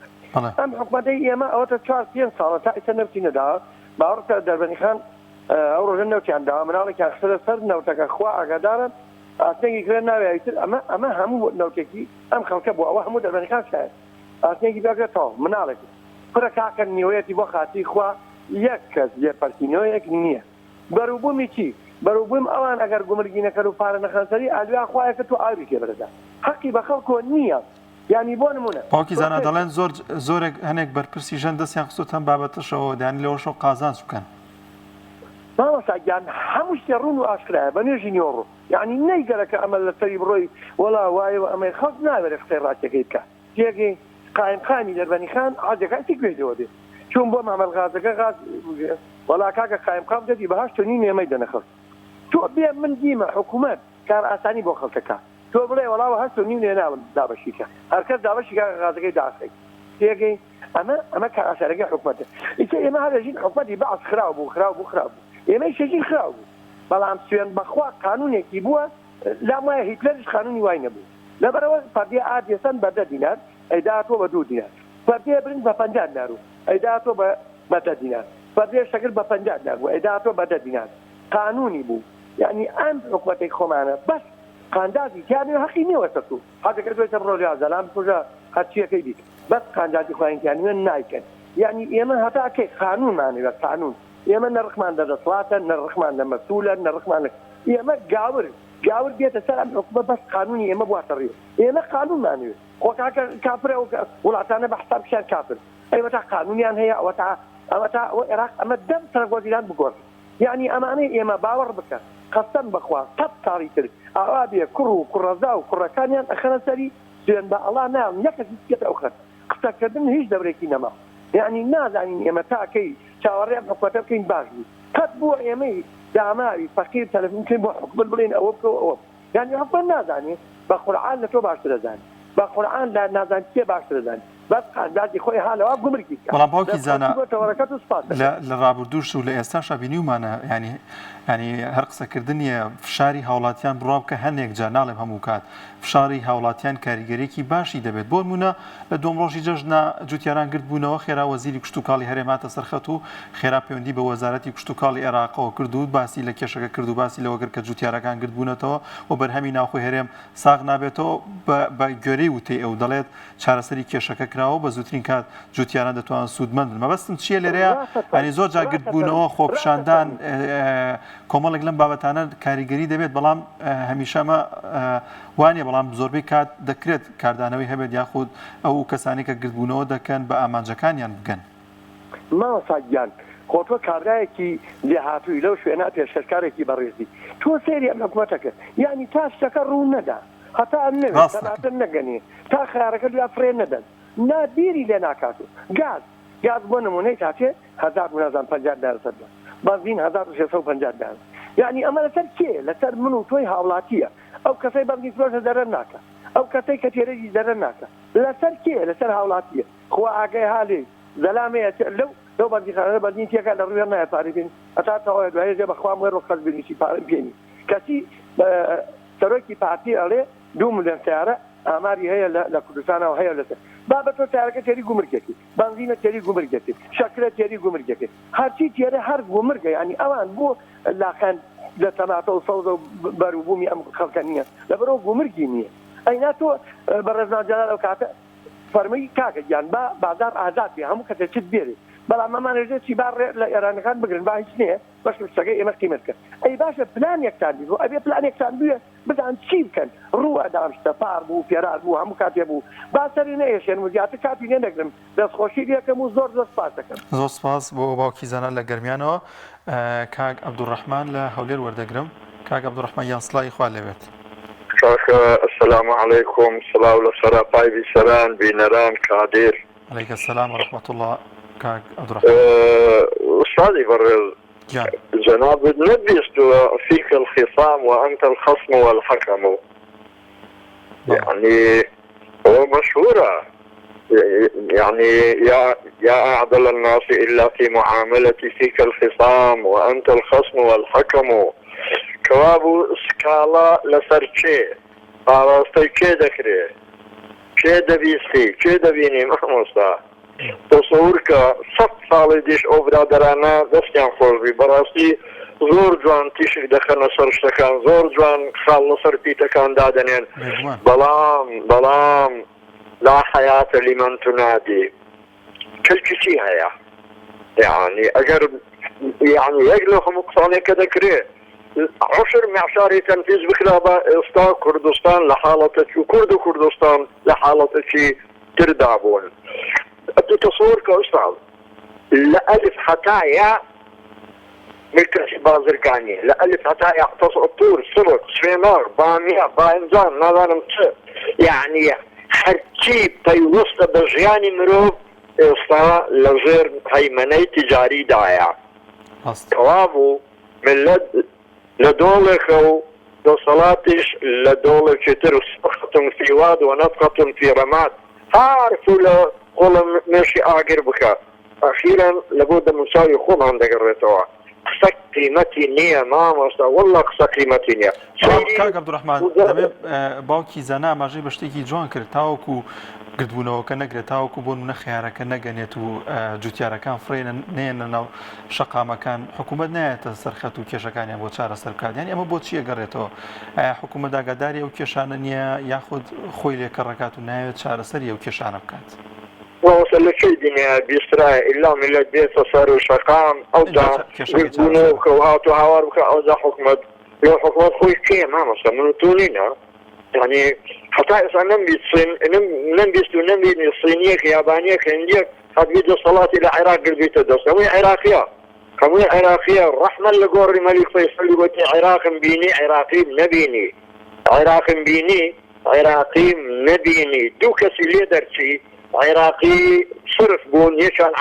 ئەم حکوومەتەی ئێمە ئەوەتە 4-5 ساڵە تا ئیسە نەوتی نەداوە باوەڕکە دەربەنی خان ئەو ڕۆژە نەوتیان داوە مناڵێکیان خسەرە سەر نەوتەکە خوا ئاگادارن ئاسنێکی کرێن ناوێتر ئەمە هەموو نەوتێکی ئەم خەڵکە بوو ئەوە هەموو دەربەنیخان شایە ئاسنێکی بێتەوە مناڵێکی پرە کاکە نیوەیەتی بۆ خاتی خوا یەک کەس لێپەرسینەوەیەک نییە بەروبوومی چی بەروبووم ئەوان ئەگەر گومرگینەکە و پارە نەخەنسەری ئالویا خوایەکە تو ئاوی کێ بەرەدا حەقی بە خەڵکۆ نییە یعنی بۆ نمونە باوکی زانە دەڵێن زۆرێک هەنێک بەرپرسی ژەن دەستیان خستوتەن بابەتەشەوە دانی لەوەشەوە قازانج بکەن ماوەساگیان هەموو شتێ ڕوون و ئاشکرایە بە نوێژی نیۆڕۆ یعنی نەیگەرەکە ئەمە لە سەری بڕۆی وەڵا وایەوە ئەمەی خەڵک ناوێرە قسەی ڕاستیەکەی بکە تێگەی قایمخانی دەربەنی خان حاجەکەی گوێدەوە بێت چون بۆ مامەڵ غازەکە غاز وەڵا کاکە قایمقام دەدی بەهاش تۆ نی نێمەی دەنەخەڵ تۆ بێ من دیمە حکوومەت کار ئاسانی بۆ خەڵکەکە تۆ بڵێ وەڵاوە هەست و نیم لێ ناڵم دابەشیکە هەرکەس دابەشی غازەکەی داخەی تێگەی ئەمە کار ئاسانەکەی حکوومەتە ئیتر ئێمە هەرەژین حکوومەتی بەعس خراو بوو ئێمەی شەژین خراو بوو بەڵام سوێن بەخوا قانونێکی بووە لام وایە هیتلەرش قانونی وای نەبوو لەبەرەوە فەردێ ئادێسەن بە 10 دینار ئەیداتۆ بە 2 دینار فەردێ برنج بە 50 دینار و ئەیداتۆ بە 10 دینار فەردێ شەکر بە 50 دینار بوو ئەیداتۆ بە 10 دینار قانونی بوو یعنی ئەم حکوومەتێک خۆمانە بەس قاندازی تیانێ حەقی نیوەسە تو حەزەکە دوێتە ڕۆژیا زەلام کۆژە هەرچیەکەی بیت بەس قاندازی خۆیانیانوێ نایکەن یعنی ئێمە هەتاکەی قانونمانێ قانون ئێمە نەرخمان دەدەسڵاتە نەرخمان لە مەسوولە نەرخمان ئێمە گاور بێتە سەر ئەم حکوومەت بەس قانونی ئێمە بواتە ڕێ ئێمە قانونمانوێ خۆ کاکە کافرە وڵاتانە بە حساب شار کافر ئەوە تا قانونیان هەیە ئەوە تا عێراق ئەمە دەم سەرگۆزیران بگۆڕ یعنی ئەمانەی ئێمە باوەڕ بکە قەستەن بخوا قەت کاری تر ئاوا بێ کوڕ و کوڕەزا و کوڕەکانیان ئەخەنە سەری سوێن بە ئەڵا ناو یەکەسی بێتە ئەو خەت قسەکردن هیچ دەورێکی نەما یعنی نازانین ئێمە تاکەی چاوەڕێ حکوومەتە بکەین باش بوو قەت بووە ئێمەی داماوی فەقیر تەلەفۆنکەین بۆ حکومت بڵێن ئەوە بکەوە ئەوە یعنی حکومەت نازانێ بە قورعان لە تۆ باشتر دەزانێت بە قورعان لە نازانیە باشتر دەزانێت بەس قاندازی خۆی حالەوە گومرگی بەڵام باوکی زانە لە ڕابردووش و لە ئێستاشا بینیومانە ینی هەر قسەکردنیە فشاری هاوڵاتیان بڕاو کە هەندێک جا ناڵێم هەموو کات فشاری هاوڵاتیان کاریگەرێکی باشی دەبێت بۆ نمونە لە دوم ڕۆژی جەژنە جوتیاران گرت بوونەوە خێرا وەزیری کشتتوکاڵی هەرێماتە سەرخەت و خێرا پەیوەندی بە وەزارەتی کشتتوکاڵی عێراقەوە کرد و باسی لە کێشەکە کرد و باسی لەوەگر کە جوتیارەکان گرت بوونەتەوە و بەرهەمی ناوخۆی هەرێم ساغ نابێتەوە بە گوێرەی وتەی ئەو دەڵێت چارەسەری کێشەکە کراوە بە زووترین کات جوتیاران دەتوانن سوودمەند مەبەستم چییە لێرەیە ئەنی زۆر جاگرت بوونەوە خۆپشاندان کۆمەڵێک لەم بابەتانە کاریگەری دەبێت بەڵام هەمیشەمە وانە بەڵام زۆربەی کات دەکرێت کاردانەوەی هەبێت یاخود ئەو کەسانی کە گرتبوونەوە دەکەن بە ئامانجەکانیان بگەن ماوەساگیان خۆتۆ کابرایەکی لێهاتووی لەو شوێنە پێشەرکارێکی بەڕێزی تۆ سێری ئەم حکوومەتەکە یعنی تا شتەکە ڕوو نەدا هەتا نەوێت تەناتر نەگەنێ تا خیارەکە دویا فرێ نەدەن نابیری لێ ناکات و گاز بۆ نمونەی تاکێ 1950 دارسەد بازین 1650 دار یعنی ئەمە لەسەر کێ لەسەر من و تۆی هاوڵاتیە ئەو کەسەی بەنگی فرۆشە دەرە ناکە ئەو کەسەی کە تێرەی دەرە ناکە لەسەر کێ لەسەر هاوڵاتیە خوا ئاگای حالێ زەلامەیە لەو بەندیخانە بەندین تێکە لە ڕوێ نایە پارەی بین ئەتا تەواوی دوایە جێ بەخوام وێ ڕۆخەت بنویسی پارەی بێنی کەسی سەرۆکی پارتی ئەڵێ 2 ملیۆن سیارە ئاماری هەیە لە کوردستانەوە هەیە لەسەر بابە تۆ سیارەکە تێری گومرگێتی بنزینە تێری گومرگێتی شەکرە تێری گومرگێتی هەرچی تێرە هەر گومرگە ینی ئەوان بۆ لاخەن لە تەماتە و سەوزە و بەروبوومی ئەم خەڵکە نییە لەبەرەوە گومرگی نییە ئەینا تۆ بەڕێزناجەلال ئەو کاتە فەرمەی کاکە گیان با بازار ئازاد بێ هەموو کەسێک چت بێرێ بەڵام ئەمانێژێ چی با لە ئێرانەکان بگرن با هیچ نییە بەش شتەکەی ئێمە قیمەت کرد ئەی باشە پلانێکتان بیبوو ئەبێ پلانێکتان بووە بدان چی بکەن ڕوو ئەدام شتە پار بوو پێرار بوو هەموو کاتێ بوو باسەری نەیەشێن و زیاتر کاتی نێ دەگرم دەستخۆشی دەکەم و زۆر سپاس دەکەم زۆر سپاس بۆ باوکی زانە لە گەرمیانەوە کاک عەبدوڕەحمان لە هەولێر وەردەگرم کاک عەبدوڕەحمان یان سڵای خوا لەوێت السلام عليكم سلااو لەسەرا پای بیسەران بینەران کادر عليك السلام ورحمة الله كاك عبد الرحمن أستاذي برز جناب نبيست فيك الخصام وأنت الخصم والحكم يعني هو مشهورة يعني يا أعدل الناس إلا في معاملتي فيك الخصام وأنت الخصم والحكم كوابو سكالا لسرچه آراسته چه دکره چه دبیستی چه دبینی محموستا تصور که 100 ساڵی دیش ئەو برادرانە دەستیان خۆش بی بەڕاستی زۆر جوان تیشک دەخەنە سەر شتەکان زۆر جوان خاڵ لەسەر پیتەکان دادەنێن بەڵام لا حياة لمن تنادي كالكسي هيا يعني أجر يعني يقلهم قصاني كذا كريه 10 معشاري تنفيذ بكرابة إستا كردستان لحالتك وكرد كردستان لحالتك تردابون التصور كأستاذ لألف حتايا ملكة بازرقاني لألف حتايا تصر الطور سرق سفينار بامية باينزان نظام يعني هەرچی پەیوەستە بە ژیانی مرۆڤ ئێستا لەژێر هەیمەنەی تیجاریدایە تەواو بوو ملت لە دۆڵێکە و دەسەڵاتیش لە دۆڵێکی تر سەختم فی واد و نەفقەتم فی ڕەمات هەرفو لە قوڵم مێشی ئاگر بکە ئەخیرەن لە بۆ دەموساوی خۆمان دەگەڕێتەوە قسە قیمەتی نییە مامۆستا وەڵڵا قسە قیمەتی نییە کاک عەبدوڕەحمان دەبێت باوکی زەنا ئاماژەی بە شتێکی جوان کرد تاوەکو گردبوونەوەکە نەگرێت تاوەکو بۆ نمونە خیارەکە نەگەنێت و جوتیارەکان فڕێنە نێنە ناو شەقامەکان حکوومەت نایەتە سەرخەت و کێشەکانیان بۆ چارەسەر بکات یانی ئەمە بۆ چییە گەڕێتەوە حکوومەت ئاگاداری ئەو کێشانە نییە یاخود خۆی لێکە ڕکات و ناوێت چارەسەری ئەو کێشانە بکات وصل لشيء دنيا بيسرائيل إلا من البيت صاروا شقام أو دا يقولوا كوهات وهوار أو دا حكمت لو حكمت خوي كيم ما مثلا من تونينا يعني حتى إذا نبي الصين نبي الصينية يابانية هندية هاد بيجي صلاة إلى العراق البيت الدوس كمية عراقية الرحمة اللي قوري ملك فيصل يقول عراق بيني عراقي نبيني عراق بيني عراقي نبيني دوكسي ليدرتي عراقي صرف بون يشان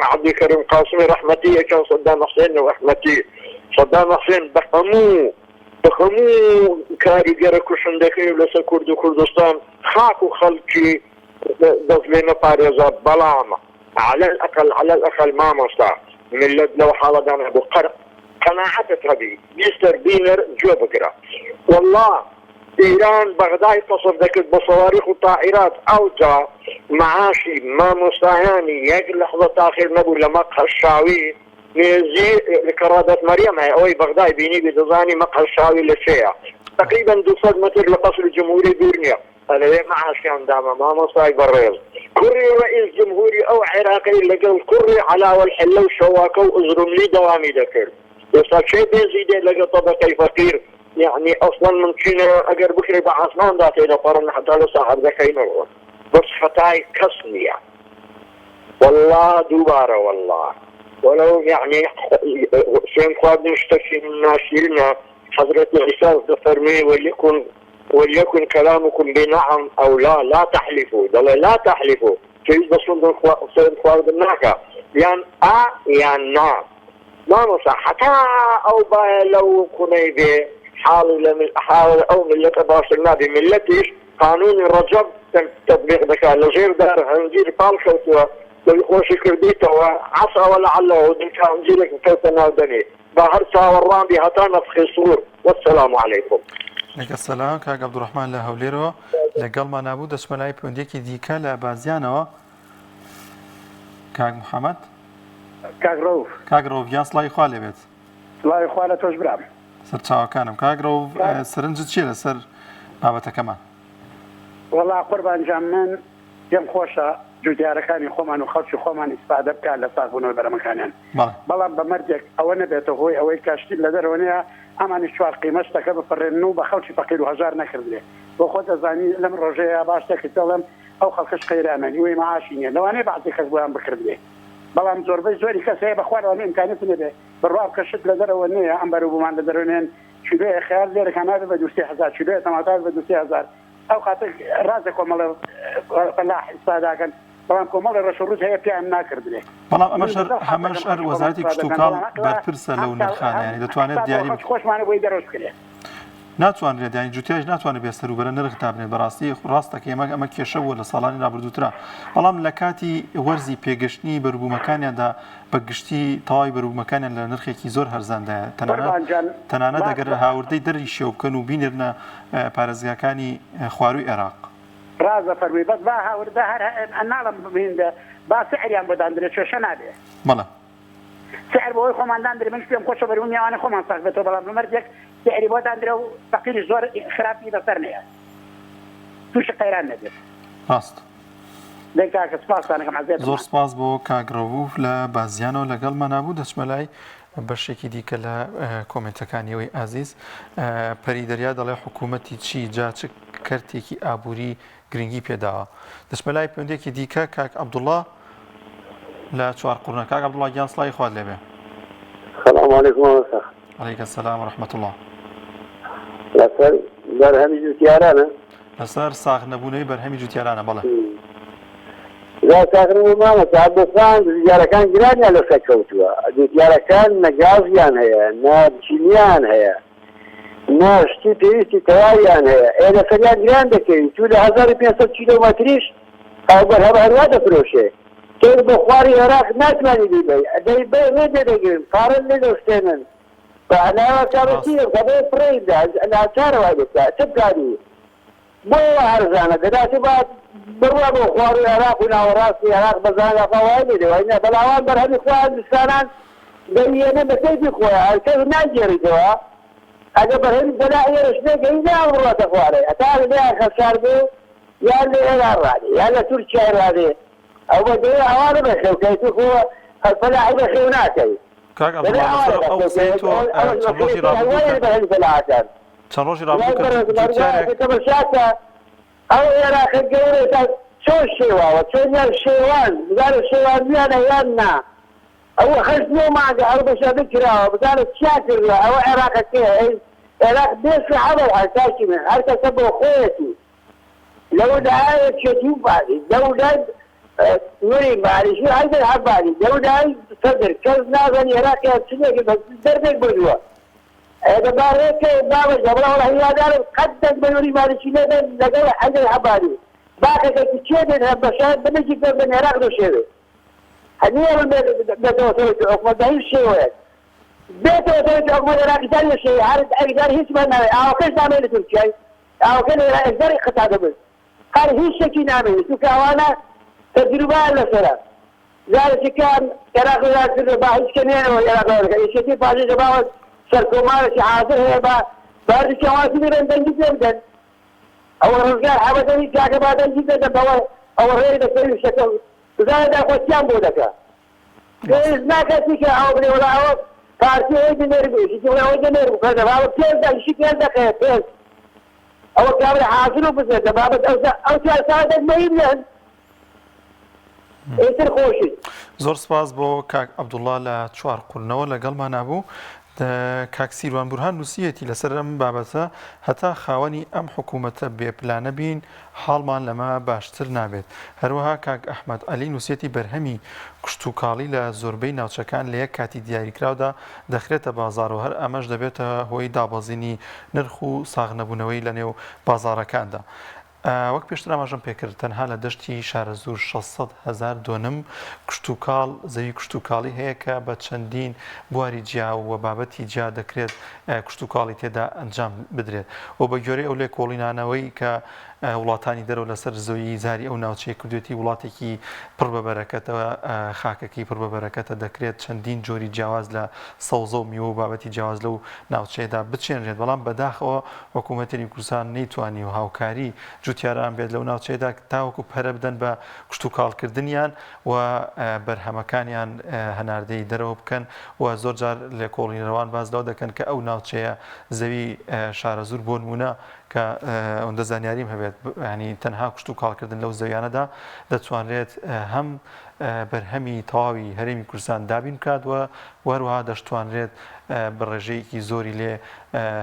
عبد الكريم قاسمي رحمتي يشان صدام حسين ورحمتي صدام حسين بخمو كاري جرى كشندكي ولسا كردستان خاكو خلقي دظلين باريزا بلامة على الأقل ما مصطع من لو حالة دانا بقرأ قناعة ربي مستر بينر جو بكرة والله إيران بغداد تصف ذكت بصواريخ وطائرات أوجا معاشي ما مستعاني يقل لحظة آخر نبو لمقهى الشاوي نيزي لكرادة مريم هاي أوي بغداد بيني بدزاني مقهى الشاوي لشيء تقريبا 200 متر لقصر الجمهوري دورنيا أنا ليه معاشي عندما ما مصاي بريز كوري رئيس جمهوري أو عراقي لقل كوري على والحلة وشواكو وأزرم لي دوامي ذكر يصاب شيء بيزيد لقى طبقي فقير يعني اصلا ممكن اگر بكري بعثمان ذات الى قرن حتى لو صاحب ذكين بس فتاي كسنية والله دوباره والله ولو يعني سين قاد نشتكي من ناشرنا حضرة عيسى فرمي وليكن كلامكم بنعم او لا تحلفوا لا تحلفوا كيف بصندوق سين قاد الناكا يعني يعني نعم ما نصح حتى او با لو كنيبه حاول او ملة باصلنا بملتش قانون الرجب تطبيق ذكاء لغير دار هنجير بالخوتوا لو يخوش كرديته وعصا ولعله وديك هنجيلك كوتنا ودني باهر ساوران بهتا نفخ صور والسلام عليكم لك السلام كاك عبد الرحمن لهوليرو لقل ما نابود اسملاي بونديكي ديكا لابازيانو كاك محمد كاك روف يان سلاي خوالي بيت سلاي خوالي توش برام سەرچاوەکانم کاگرۆ سەرنجت چیە لەسەر بابەتەکەمان وەڵا قوربانجان من پێم خۆشە جوتیارەکانی خۆمان و خەڵکی خۆمان ئیسپادە بکات لە ساغبوونەوەی بەرەمەکانیان بەڵام بە مەردێک ئەوە نەبێتە هۆی ئەوەی کاشتی لە دەرەوەنەیە ئەمانی چوار قیمەشتەکە بپەڕێن و بە خەڵکی فەقیر و هەژار نەکردێ بۆ خۆ دەزانی لەم ڕۆژەیە باشتێکی دەڵێم ئەو خەڵکەش قەیرانە وی مەعاشی نییە لەوانەیە بەعزی کەس بۆیان بکردێ بەڵام زۆربەی زۆری کەسەیە بەخوارەوە ئیمکانیت نەبێ بڕوا کەشت لە دەرەوە نییە ئەم بەروبوومان لە دەرەوێنێن کیلۆیە خیار لێرەکان نابێت بە 200,000 کیلۆیە تەماتار بە 200,000 ئەو خاتر ڕازە کۆمەڵە فەلاح ئیسپاداکەن بەڵام کۆمەڵی ڕەشەڕوت هەیە پیان ناکردێ بەڵام ئەمەش هەر وەزارەتی کشت و کاڵ بەرپرسە لەو نرخانە یعنی دەتوانێت دیاری خۆشمانە بۆی دەرۆز کرێ ناتوانرێت ینی جوتیاش ناتوانێت بێ سەروبەرە نرخ تابنێت بەڕاستی ڕاستەکە ئەمە کێشە بووە لە ساڵانی ڕابردووترا بەڵام لە کاتی وەرزی پێگەشتنی بەروبوومەکانیاندا بە گشتی تەواوی بەروبوومەکانیان لە نرخێکی زۆر هەرزاندایە تەنانەت ئەگەر هاوردەی دەری شێو بکەن و بینێرنە پارێزگاکانی خواروی عێراق ڕازە فەرمی بەس با هاوردە هەر ناڵم ببیندە با سعریان بۆدانرێت کێشە نابێ بەڵێ سعر بۆی خۆماندان درێ من پێم خۆشە بەرەو میوانە خۆمان ساغ بێتەوە بەڵام لەمەرجێک سعری بۆدانرێ و فەقیری زۆر خراپی بەسەر نەیە تووشی قەیران نەبێت ڕاست زۆر سپاس بۆ کاگڕەووف لە بازیانەوە لەگەڵمان نبوو دەچمە لای بەشێکی دیکە لە کۆمنتەکانیەوەی ئازیز پەریدەریا دەڵێ حکوومەتی چی جا چ کەرتێکی ئابووری گرنگی پێداوە دەچمە لای پەیوەندێکی دیکە کاک عەبدوڵڵا لە چوار قورنە کاک عەبدوڵڵا گیان سڵای خوات لێبێ سلام علیکم عەلەیکە السەلام وەرەحمەتوڵڵا لەسەر بەرهەمی جوتیارانە لەسەر ساغ نەبوونەوەی بەرهەمی جوتیارانە بەڵێ ساغنەوە مامە سابخان جوتیارەکان گرانیان لەسەر کەوتووە جوتیارەکان نەگازیان هەیە نابچینیان هەیە ناشتی پێویستی تەواویان هەیە ئێرە سەریان گران دەکەوین تو لە 1500 کیلۆمەتریش ئەو بەرهەمە هەروە دەفرۆشێ تۆ بۆ خواری عێراق ناتوانانی بیبەی ئەدەی بێ نێدەگرن پارن لێدەستێنن بە عەلاوە کارەتیە بەبێ پڕێدا ئەلاچارەوە دەکات چ بکاری بۆ هەرزانە دەداتێ بات بڕوا بۆ خواری عێراق و ناوەڕاستی عێراق بەزانە خەوای لێدەوەینە بەڵاوان بەرهەمی خوا هەندستانان دەمیێنە بەکەیفی خۆیان هەرکەس ناگێڕیتەوە ئەگە بەرهەمی بەلا ئێرەش نێگەی ناوڕاتە خوارێ ئەتا لێیان خەسار بێ یان لە ئێران ڕادێ یان لە تورکیا ڕادێ ئەو بە دەوێ ئەوانە بەخێوکەیت خۆ هەرفەلاحی بەخێو ناکەی کاک عەبدوڵڵا ئەو قسەی تۆ چەند ڕۆژی ڕابردوو چەند ڕۆژی ڕابردوو ئەو عێراقە گەورەیە چۆن شێواوە چۆنیان شێوان بزانە شێوانیانە یان نا ئەوە هەشت نۆ مانگە ئەو بەشە بکراوە بزانە چیا کردووە ئەوە عێراقەکەیە عێراق بێسە حەبەر هەرتاکی من هەر کەسە بۆ خۆیەتی لەو دایە چێتی و باری دەودای نوری باریشی هەیدر هەباری دەودای سەدر کەس نازانی عێراقیان چنێکی دەربێک بردووە دەبارێکە بابەشە بڵاوە هیوادارم قەت دەست بە نوری باریشی نێدەن لەگەڵ هەیدر هەباری باقەکەکی چێ دێن بەشار بنێکی کردن عێراق دۆشێوێ هەنیە من بێتەوە حکومەتداری شێوەیە بێتەوە حکومەت عێراقیدار لە شێوە هەر ئەگدار هیچ من ناوێت ئاوەکەش نامێت لە تورکیای ئاوەکە لە ئەگداری قەتا دەبن هەر هیچ شەکی نامێت چونکە ئەوانە تەجروبەیان لەسەرە زارێکیکان عێراق وەڵاتکردن با هیچ کەنێنەوە عێراقەوەەکە یەکێتی پاژێژە باوە سەرکۆمارێکی حاضر هەیە بە باردێکی ئەواتی بێن دەنگی پێ بدەن ئەوە ڕزگار حەبەدەنی کاکە با دەنگی پێدەن بەوە ئەوە ڕێی دەکەوی شەکە بزانە داخۆتیان بۆ دەکە پێویست ناکەتی کە ئەو بڵێ وەڵا ئەوە پارتی ئەوەی دەنێر بێشی ئەوەی دەنێر بکەن ئەوە پێز دەنگشی پێز دەکەیە پێز ئەوە کابرا حاضر و بزێت بابەت ئەو سیاسا دەگمەی بێن ئیتر خۆشی زۆر سپاس بۆ کاک عەبدوڵڵا لە چوار قورنەوە لەگەڵمان نبوو کاک سیروان بورهان نووسیەتی لەسەر ئەم بابەتە هەتا خاوەنی ئەم حکوومەتە بێپلانە بین حاڵمان لەمە باشتر نابێت هەروەها کاک ئەحمەد عەلی نووسیەتی بەرهەمی کشت و کاڵی لە زۆربەی ناوچەکان لە یەک کاتی دیاریکراودا دەخرێتە بازار و هەر ئەمەش دەبێتە هۆی دابەزینی نرخ و ساغنەبوونەوەی لە نێو بازارەکاندا وەک پێشتر ئاماژەم پێکرد تەنها لە دەشتی شارەزور 600,000 دۆنم کشت و کاڵ زەوی کشت و کاڵی هەیە کە بە چەندین بواری جیا و بابەتی جیا دەکرێت کشت و کاڵی تێدا ئەنجام بدرێت و بە گوێرەی ئەو لێکۆڵینانەوەی کە وڵاتانی دەرەوە لەسەر زەوی زاری ئەو ناوچەیە کردوێتی وڵاتێکی پڕ بە بەرەکەتەوە خاکەکەی پڕ بە بەرەکەتە دەکرێت چەندین جۆری جیاواز لە سەوزە و میوە و بابەتی جیاواز لەو ناوچەیەدا بچێنرێت بەڵام بەداخەوە وەکوومەتی کوردستان نەیتوانی و هاوکاری جوتیاران بێت لەو ناوچەیەدا تاوەکو پەرە بدەن بە کشت و کاڵکردنیان و بەرهەمەکانیان هەناردەی دەرەوە بکەن و زۆر جار لێکۆڵینەوەوان باز لەو دەکەن کە ئەو ناوچەیە زەوی شارەزور بۆ نمونە کە ئەوەندە زانیاریم هەبێت ینی تەنها کشت و کاڵکردن لەو زەویانەدا دەتوانرێت هەم بەرهەمی تەواوی هەرێمی کوردستان دابین بکات و وەروەها دەشتوانرێت بە ڕێژەیەکی زۆری لێ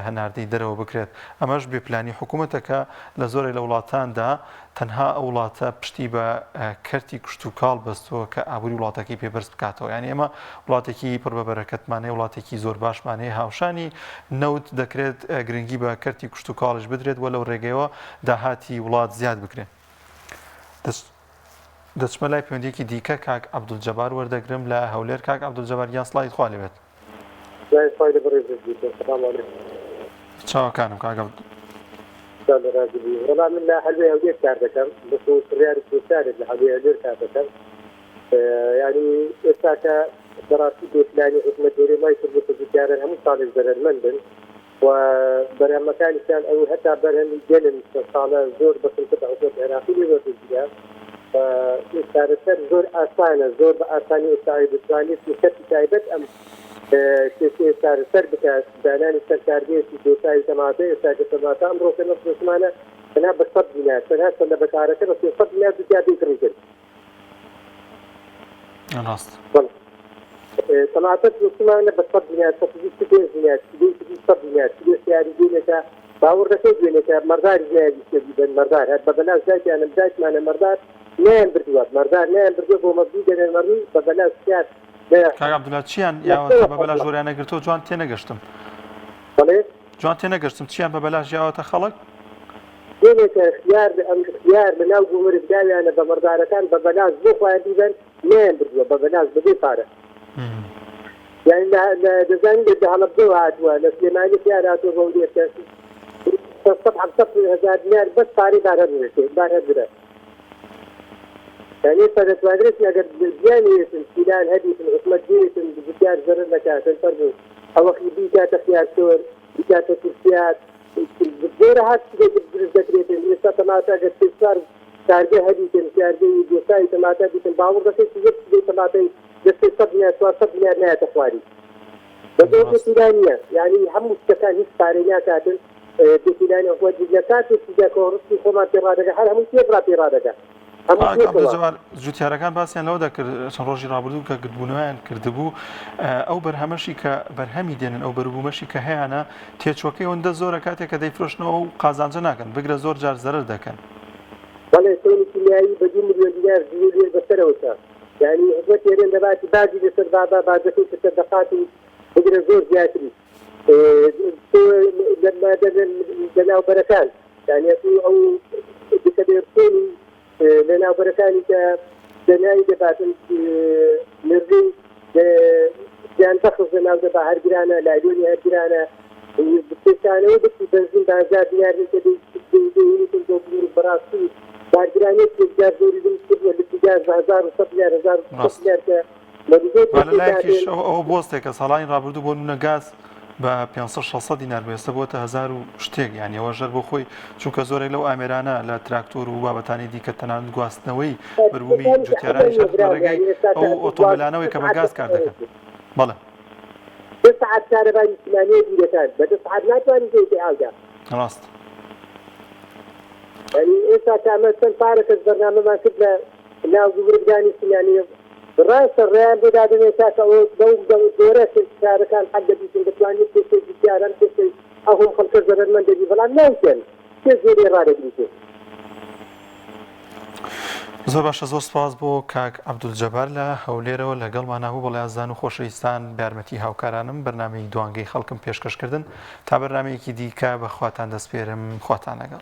هەناردەی دەرەوە بکرێت ئەمەش بێپلانی حکوومەتەکە لە زۆرێک لە وڵاتاندا تەنها ئەو وڵاتە پشتی بە کەرتی کشت و کاڵ بەستەوە کە ئابووری وڵاتەکەی پێبەرز بکاتەوە. یعنی ئێمە وڵاتێکی پڕ بە بەرەکەتمانەیە، وڵاتێکی زۆر باشمانەیە، هاوشانی نەوت دەکرێت گرنگی بە کەرتی کشت و کاڵش بدرێت و لەو ڕێگەیەوە داهاتی وڵات زیاد بکرێت. دەچمە لای پەیوەندیەکی دیکە کاک عەبدولجەبار وەردەگرم لە هەولێر. کاک عەبدولجەبار گیان سڵاویت خوا لێبێت. چاوەکانم کاک والله من لا حلوة هولير كار دكم بس سريار سوسارد لحلوة هولير كار دكم يعني إساكا دراسي بإسلامي حكمة دوري ما يسربط التجارة هم صالح زرر مندن وبرهم مكان كان أو حتى برهم جنن صالة زور بس انقطع صوت عراقي لغة الجيال فإسارة زور آسانة زور بآساني إساعي بسواني في كتب تايبت أم كيسي إسارة سر بكاس دانان السركاردية في دوساي تماطي إساكا تماطي أمرو في نصف اسمانا أنا بصد بناس أنا سنة بكارك بس يصد بناس بجابي كريكل راست تماطي اسمانا بصد بناس فتجيب تدين بناس تدين بصد بناس تدين سياري دينك باور رسول دينك مردار جناجي سيدي مردار هاد ببلاس ذاتي أنا بدايت معنا مردار نام بردوات مردار نام بردوات ومبدود أنا المرمي ببلاس سيار کاک عەبدوڵات چیان یاوەتە بە بەلاش جۆریان نەگرتەوە جوان تێنەگەشتم جوان تێنەگەشتم چیان بە بەلاش یاوەتە خەڵک دێنێکە اختیار لەناو گومرگ داویانە بە مەردارەکان بە بەلاس بۆ خۆیان دیبەن نێن بردووە بە بەلاس بەبێ پارە یعنی دەزانین لە هەڵەبجەوە هاتووە لە سلێمانی پیان هاتووە بە ودێکە 700,000 دینار بەس پارەی بار هەبوێتێ بار هەبرە يعني فدتوادرس أجر بيانية فلان هدي في الحكومة دية بجار زر لكات الفرد أو خيبي كات خيار سور كات كرسيات الزورة هات كده ذكرية الإنسان تماتا قد تسار تارجة هدي تارجة جوساي تماتا دي تباور بس يجيب دي تماتا بس صدمة سوار صدمة نهاية تخواري بدون فلانية يعني هم مستكان هيك تاريخ كاتل بفلانية هو الجزات وسجاك ورسي خما ترادة حال هم يبرا ترادة عەبدولجەبار جوتیارەکان باسییان لەو دەکرد چەند ڕۆژی ڕابردوو کە گرتبوونەوەیان کردبوو ئەو بەرهەمەشی کە بەرهەمی دێنن ئەو بەربوومەشی کە هەیەە تێچۆکەی ئەوەندە زۆرە کاتێک کە دەیفرۆشنەوە و قازانجە ناکەن بگرە زۆر جار زەرر دەکەن بەڵێ سۆنی کیمیایی بە 2 ملیۆن دینار لێ بەسەرەوەتە یعنی حکومەت هێرێن دەباتی بازی لەسەر بازەکەی کە دەقاتی بگرە زۆر زیاتری لەناوبەرەکان یعنی ئەو دەکەدێرسۆنی لەناوبەرەکانی کە دەناوی دەباتن مردی گیان بەخز لەناو دەبا هەرگرانە لایلۆنی هەرگرانە بستێکانەوە بچی بەنزین بە 1000 دینار بەڕاستی بارگرانێت جار زۆری دروستکردووە لە تجار 1100 کە لەلایەکیش ئەوە بۆستێکە ساڵانی ڕابردوو بۆ نمونە گاز بە 500-600 دینار بێستە بۆتە 1000 و شتێک یعنی ئەوە ژەر بۆ خۆی چونکە زۆرێک لەو ئامێرانە لە تراکتۆر و بابەتانی دیکە تەنانەت گواستنەوەی بەربوومی جوتیارانی ڕێگەی ئەو ئۆتۆمبیلانەوەی کە بە گاز کار دەکەن بەڵێ 2 ساعت کارەبای سیمانەیە بیرەکان بە 2 ساعت ناتوانین دێتێ ئاودا ڕاست یعنی ئێستا کامە چەند پارەکەس بەرنامەمان کرد لە ناو گومرگدانی سیمانەیە ڕاستە ڕێیان بێدادنێت تاکەەوە دۆرە کارەکان حەق دەبیتن دەتوانێت پێشەی جوتیاران پێشەی ئەوم خەڵکە زەرمەند دەبی بەڵام ناوکەن پێ زۆری ڕادەگریتێ زۆر باشە زۆر سپاس بۆ کاک عەبدولجەبار لە هەولێرەوە لەگەڵمان هەبوو بەڵێ ئازان و خۆشەویستان بارمەتی هاوکارانم بەرنامەی دوانگەی خەڵکم پێشکەش کردن تا بەرنامەیەکی دیکە بە خواتان دەسپێرم خواتان لەگەڵ